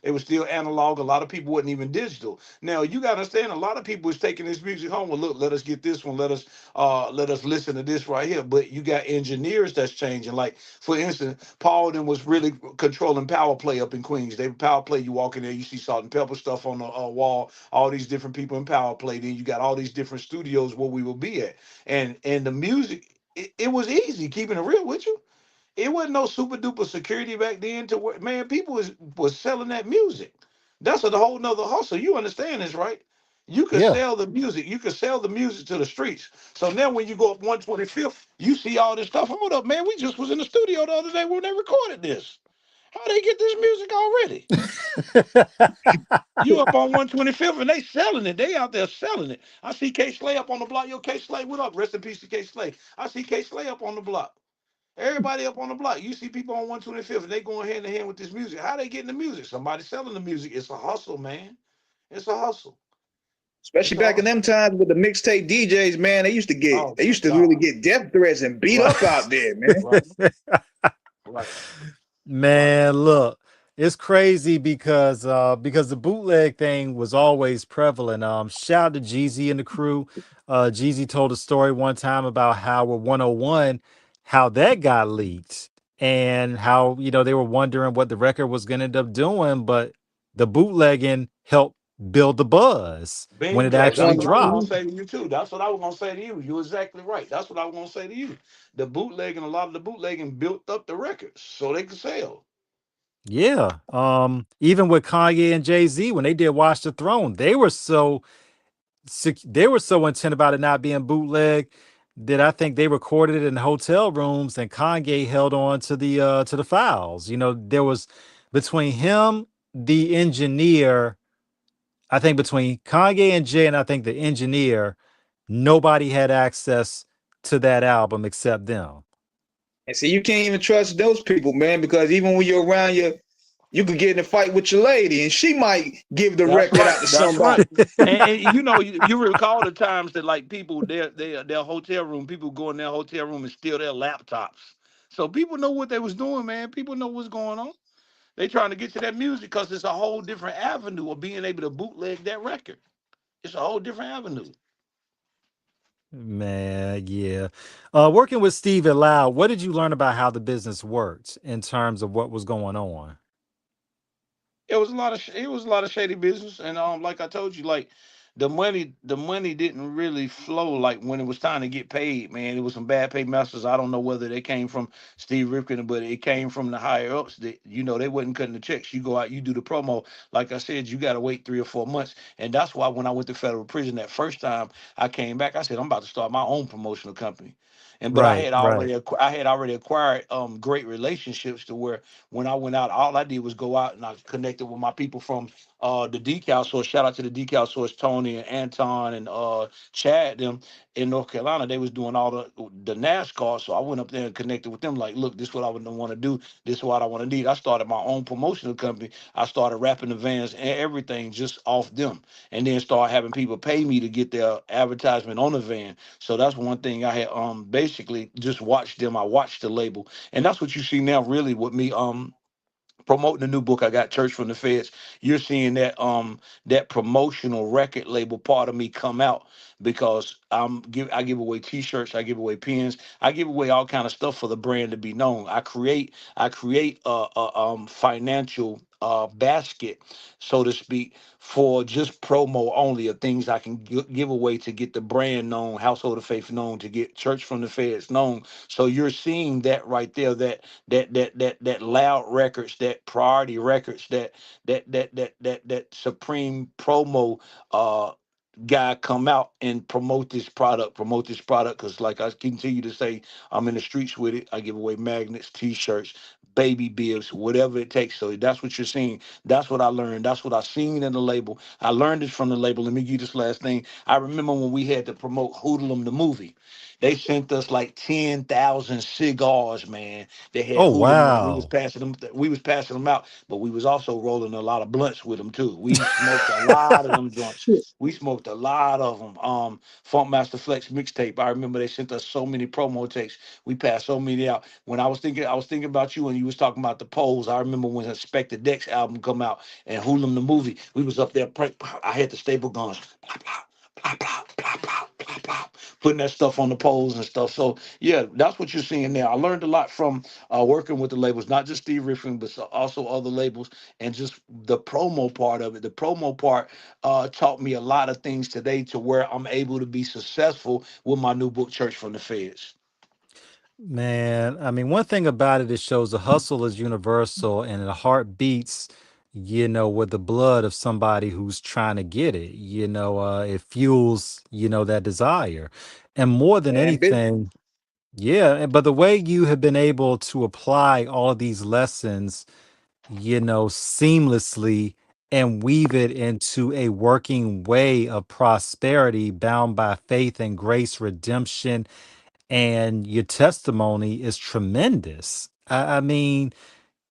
They were still analog. A lot of people wasn't even digital. Now you got to understand, a lot of people was taking this music home. Well, look, let us get this one. Let us listen to this right here. But you got engineers that's changing. Like, for instance, Paul then was really controlling power play up in Queens. They power play. You walk in there, you see Salt and Pepper stuff on the wall. All these different people in power play. Then you got all these different studios where we will be at, and the music. It was easy keeping it real with you. It wasn't no super duper security back then. To where, man, people was selling that music. That's a whole nother hustle. You understand this, right? You could Yeah. sell the music. You could sell the music to the streets. So now when you go up 125th, you see all this stuff. Hold up, man. We just was in the studio the other day when they recorded this. How they get this music already? You up on 125th and they selling it. They out there selling it. I see K Slay up on the block. Yo, K Slay, what up? Rest in peace to K Slay. I see K Slay up on the block. Everybody up on the block. You see people on 125th and they going hand in hand with this music. How they getting the music? Somebody selling the music. It's a hustle, man. It's a hustle. Especially It's a back in hustle. them times with the mixtape DJs, man, Oh they my used to really God. get death threats and beat Right. up out there, man. Right. Right. Right. Man, look, it's crazy because the bootleg thing was always prevalent. Shout out to Jeezy and the crew. Jeezy told a story one time about how with 101, how that got leaked and how, they were wondering what the record was gonna end up doing, but the bootlegging helped build the buzz when it Bingo. That's actually That's one. what I was dropped. gonna say to you too. That's what I was gonna say to you. You're exactly right. That's what I was gonna say to you. The bootlegging, a lot of the bootlegging built up the records so they could sell. Yeah. Even with Kanye and Jay-Z, when they did Watch the Throne, they were so intent about it not being bootleg that I think they recorded it in hotel rooms and Kanye held on to the files. There was between him, the engineer, I think between Kanye and Jay, and I think the engineer, nobody had access to that album except them. And see, you can't even trust those people, man, because even when you're around you could get in a fight with your lady and she might give the That's record right. out to That's somebody. right. And you know, you recall the times that like people their hotel room, people go in their hotel room and steal their laptops. So people know what they was doing, man. People know what's going on. They trying to get to that music because it's a whole different avenue of being able to bootleg that record. It's a whole different avenue. Man, yeah. Working with Steve at Loud, what did you learn about how the business worked in terms of what was going on? It was a lot of shady business, and like I told you, like the money didn't really flow like when it was time to get paid, man. It was some bad pay masters. I don't know whether they came from Steve Rifkin, but it came from the higher ups that they wasn't cutting the checks. You go out, you do the promo. Like I said, you got to wait 3 or 4 months, and that's why when I went to federal prison that first time I came back, I said I'm about to start my own promotional company. And but Right, right. I had already acquired great relationships to where when I went out, all I did was go out and I connected with my people from the decal source. Shout out to the decal source, Tony and Anton and Chad them in North Carolina. They was doing all the NASCAR. So I went up there and connected with them. Like, look, this is what I would want to do. This is what I want to need. I started my own promotional company. I started wrapping the vans and everything just off them. And then start having people pay me to get their advertisement on the van. So that's one thing I had basically just watched them. I watched the label. And that's what you see now really with me promoting the new book I got, Church from the Feds. You're seeing that promotional record label part of me come out because I give away t-shirts, I give away pens, I give away all kind of stuff for the brand to be known. I create a financial basket, so to speak, for just promo only of things I can give away to get the brand known, Household of Faith known, to get Church from the Feds known. So you're seeing that right there, that loud records, that priority records, that supreme promo guy come out and promote this product, because like I continue to say, I'm in the streets with it. I give away magnets, t-shirts, baby bibs, whatever it takes. So that's what you're seeing. That's what I learned. That's what I seen in the label. I learned this from the label. Let me give you this last thing. I remember when we had to promote Hoodlum the movie, they sent us like 10,000 cigars, man. They had Oh, Hoodlum on. wow. We was passing them out, but we was also rolling a lot of blunts with them too. We smoked a lot of them joints. We smoked a lot of them. Funk Master Flex mixtape. I remember they sent us so many promo tapes. We passed so many out. When I was thinking about you when you was talking about the polls. I remember when Inspector Deck's album come out and Hoodlum the movie. We was up there. I had the staple guns. Blah, blah, blah, blah, blah, blah, blah, blah, putting that stuff on the poles and stuff. So yeah, that's what you're seeing now. I learned a lot from working with the labels, not just Steve Riffin, but also other labels, and just the promo part of it. The promo part taught me a lot of things today to where I'm able to be successful with my new book, Church from the Feds. Man, I mean, one thing about it shows the hustle is universal and the heart beats, with the blood of somebody who's trying to get it. It fuels, that desire. And more than Ambition. anything, yeah, but the way you have been able to apply all of these lessons, seamlessly and weave it into a working way of prosperity bound by faith and grace, redemption, and your testimony is tremendous. I mean,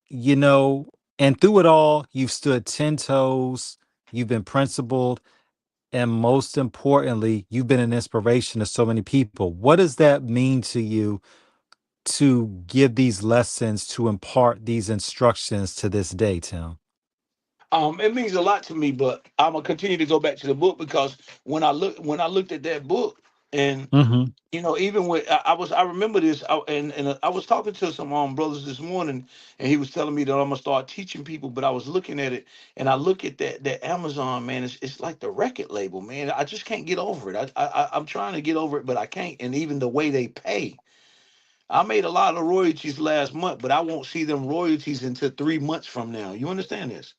you know, and through it all, you've stood 10 toes, you've been principled, and most importantly, you've been an inspiration to so many people. What does that mean to you to give these lessons, to impart these instructions to this day, Tim? It means a lot to me, but I'm gonna continue to go back to the book because when I looked at that book, and Mm-hmm. even when I remember this, and I was talking to some brothers this morning, and he was telling me that I'm gonna start teaching people. But I was looking at it, and I look at that Amazon, man. It's like the record label, man. I just can't get over it. I'm trying to get over it, but I can't. And even the way they pay. I made a lot of royalties last month, but I won't see them royalties until 3 months from now. You understand this?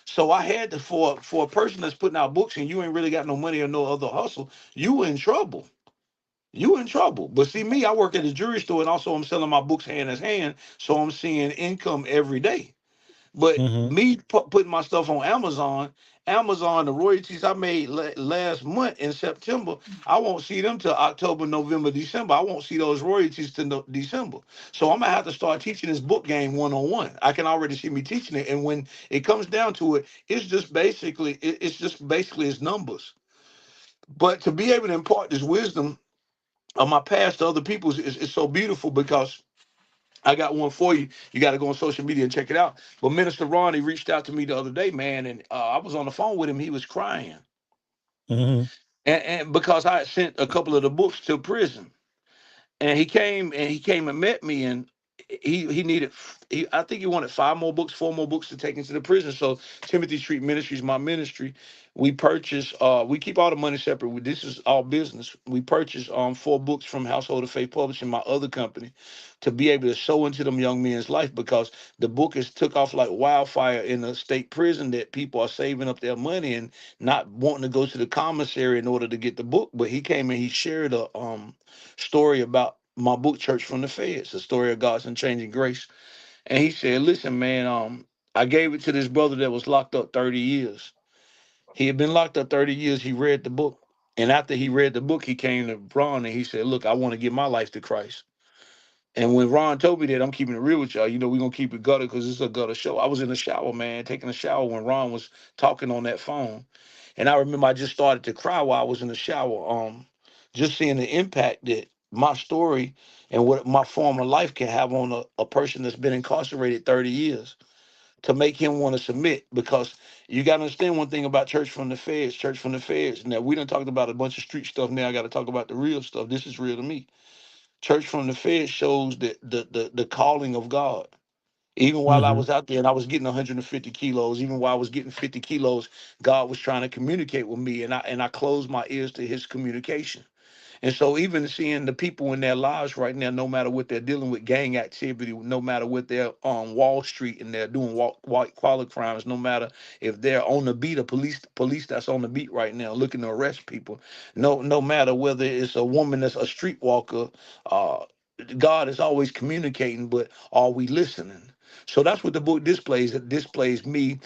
So I had to for a person that's putting out books and you ain't really got no money or no other hustle, you in trouble. You in trouble. But see me, I work at a jewelry store and also I'm selling my books hand in hand, so I'm seeing income every day. But Mm-hmm. me putting my stuff on Amazon, the royalties I made last month in September, I won't see them till October, November, December. I won't see those royalties till December. So I'm gonna have to start teaching this book game 1-on-1. I can already see me teaching it, and when it comes down to it, it's just basically it's numbers. But to be able to impart this wisdom of my past to other people is so beautiful because I got one for you. You got to go on social media and check it out. But Minister Ronnie reached out to me the other day, man, and I was on the phone with him. He was crying, Mm-hmm. and because I had sent a couple of the books to prison, and he came and met me, and he needed I think he wanted 5 more books, 4 more books to take into the prison. So Timothy Street Ministries, my ministry, we purchase we keep all the money separate. This is all business. We purchased 4 books from Household of Faith Publishing, my other company, to be able to sow into them young men's life because the book is took off like wildfire in the state prison that people are saving up their money and not wanting to go to the commissary in order to get the book. But he came and he shared a story about my book, Church from the Feds, the story of God's unchanging grace. And he said, listen, man, I gave it to this brother that was locked up 30 years. He had been locked up 30 years. He read the book. And after he read the book, he came to Ron and he said, look, I want to give my life to Christ. And when Ron told me that, I'm keeping it real with y'all. We're going to keep it gutter because it's a gutter show. I was in the shower, man, taking a shower when Ron was talking on that phone. And I remember I just started to cry while I was in the shower, just seeing the impact that my story and what my former life can have on a person that's been incarcerated 30 years to make him want to submit. Because you got to understand one thing about Church from the Feds, Church from the Feds. Now, we done talked about a bunch of street stuff. Now I got to talk about the real stuff. This is real to me. Church from the Feds shows the calling of God. Even while I Mm-hmm. was out there and I was getting 150 kilos, even while I was getting 50 kilos, God was trying to communicate with me, and I closed my ears to His communication. And so even seeing the people in their lives right now, no matter what they're dealing with, gang activity, no matter what they're on Wall Street and they're doing white collar crimes, no matter if they're on the beat, a police that's on the beat right now looking to arrest people, no matter whether it's a woman that's a streetwalker, God is always communicating, but are we listening? So that's what the book displays. It displays me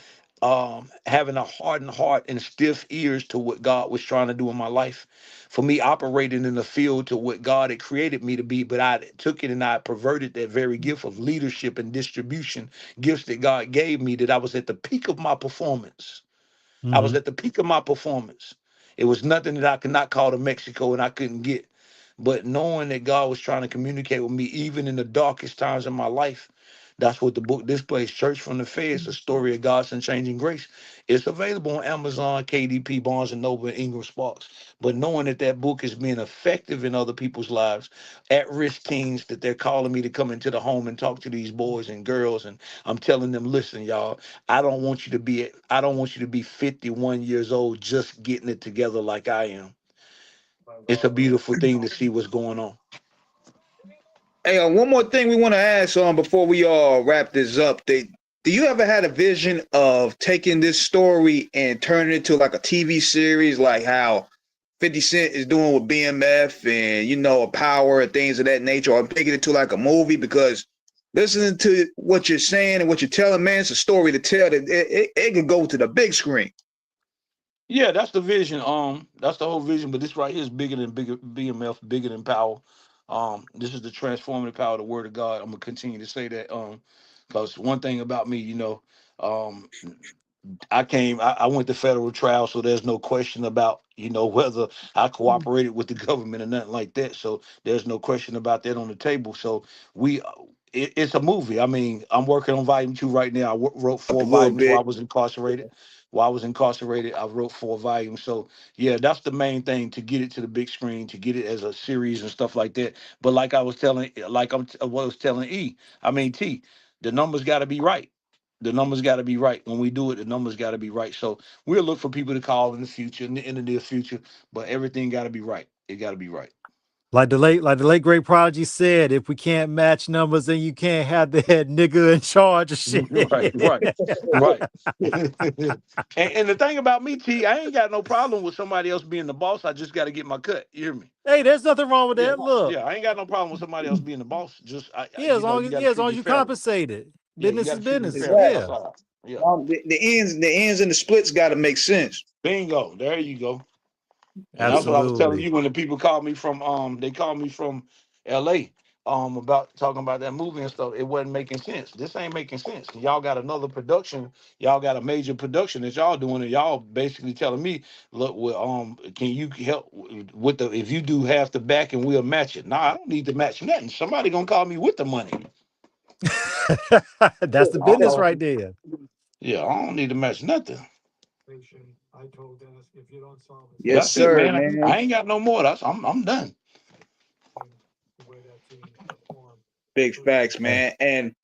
having a hardened heart and stiff ears to what God was trying to do in my life. For me, operating in the field to what God had created me to be, but I took it and I perverted that very gift of leadership and distribution, gifts that God gave me, that I was at the peak of my performance. I was Mm-hmm. at the peak of my performance. It was nothing that I could not call to Mexico and I couldn't get. But knowing that God was trying to communicate with me, even in the darkest times of my life, that's what the book displays. Church from the Feds, a story of God's unchanging grace. It's available on Amazon, KDP, Barnes and Noble, and Ingram Sparks. But knowing that that book is being effective in other people's lives, at-risk teens, that they're calling me to come into the home and talk to these boys and girls, and I'm telling them, listen, y'all, I don't want you to be 51 years old just getting it together like I am. It's a beautiful thing to see what's going on. Hey, one more thing we want to ask on before we wrap this up. do you ever had a vision of taking this story and turning it into like a TV series, like how 50 Cent is doing with BMF and, you know, a Power and things of that nature, or making it to like a movie? Because listening to what you're saying and what you're telling, man, it's a story to tell that it can go to the big screen. Yeah, that's the vision. That's the whole vision. But this right here is bigger than bigger BMF, bigger than Power. This is the transformative power of the Word of God. I'm gonna continue to say that. Because one thing about me, you know, um, I went to federal trial, so there's no question about, you know, whether I cooperated with the government or nothing like that. So there's no question about that on the table. So we, it's a movie. I mean, I'm working on volume 2 right now. Wrote Up 4 a little volumes while bit. I was incarcerated. While I was incarcerated, I wrote 4 volumes. So yeah, that's the main thing, to get it to the big screen, to get it as a series and stuff like that. But like I was telling, like what I was telling T, the numbers got to be right. The numbers got to be right. When we do it, the numbers got to be right. So we'll look for people to call in the future, in the near future, but everything got to be right. It got to be right. Like the late great Prodigy said, if we can't match numbers, then you can't have the head nigga in charge of shit. Right. And the thing about me, T, I ain't got no problem with somebody else being the boss. I just got to get my cut. You hear me? Hey, there's nothing wrong with Yeah, that. Look, yeah. I ain't got no problem with somebody else being the boss. Just yeah, as long you as got to as treat long me as you fairly. compensated. Yeah, you Business got is to treat me business. fairly. Exactly. Yeah, That's all. Yeah. The ends and the splits got to make sense. Bingo. There you go. And that's what I was telling absolutely. you when the people called me from they called me from LA about talking about that movie and stuff. It wasn't making sense. This ain't making sense. Y'all got another production, y'all got a major production that y'all doing, and y'all basically telling me, look, well, can you help with the, if you do half the back and we'll match it. Nah, I don't need to match nothing. Somebody gonna call me with the money. That's the I don't business know. right there. Yeah, I don't need to match nothing. Yes, That's it, sir, man. man. I ain't got no more. I'm done. Big facts, Hey, man.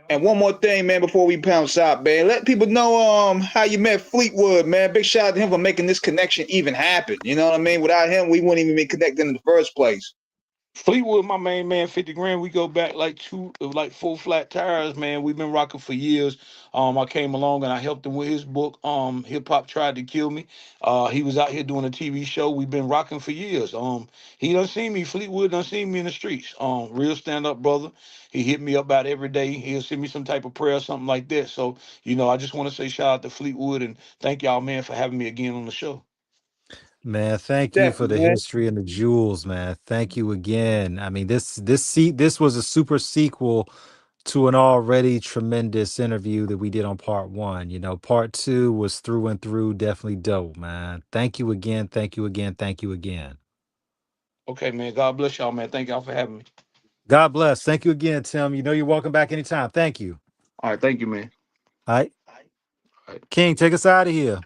And one more thing, man, before we pounce out, man. Let people know how you met Fleetwood, man. Big shout out to him for making this connection even happen. You know what I mean? Without him, we wouldn't even be connected in the first place. Fleetwood, my main man, 50 grand. We go back like 4 flat tires, man. We've been rocking for years. I came along and I helped him with his book. Hip Hop Tried to Kill Me. He was out here doing a TV show. We've been rocking for years. He done seen me. Fleetwood done seen me in the streets. Real stand up brother. He hit me up about every day. He'll send me some type of prayer, something like that. So, you know, I just want to say shout out to Fleetwood and thank y'all, man, for having me again on the show. man, thank you for Definitely, the man. history and the jewels, man. Thank you again. I mean, this was a super sequel to an already tremendous interview that we did on part 1. You know, part 2 was through and through definitely dope, man. Thank you again. Thank you again. Thank you again. Okay, man. God bless y'all, man. Thank y'all for having me. God bless. Thank you again, Tim. You know you're welcome back anytime. Thank you. All right. Thank you, man. All right. All right. King, take us out of here.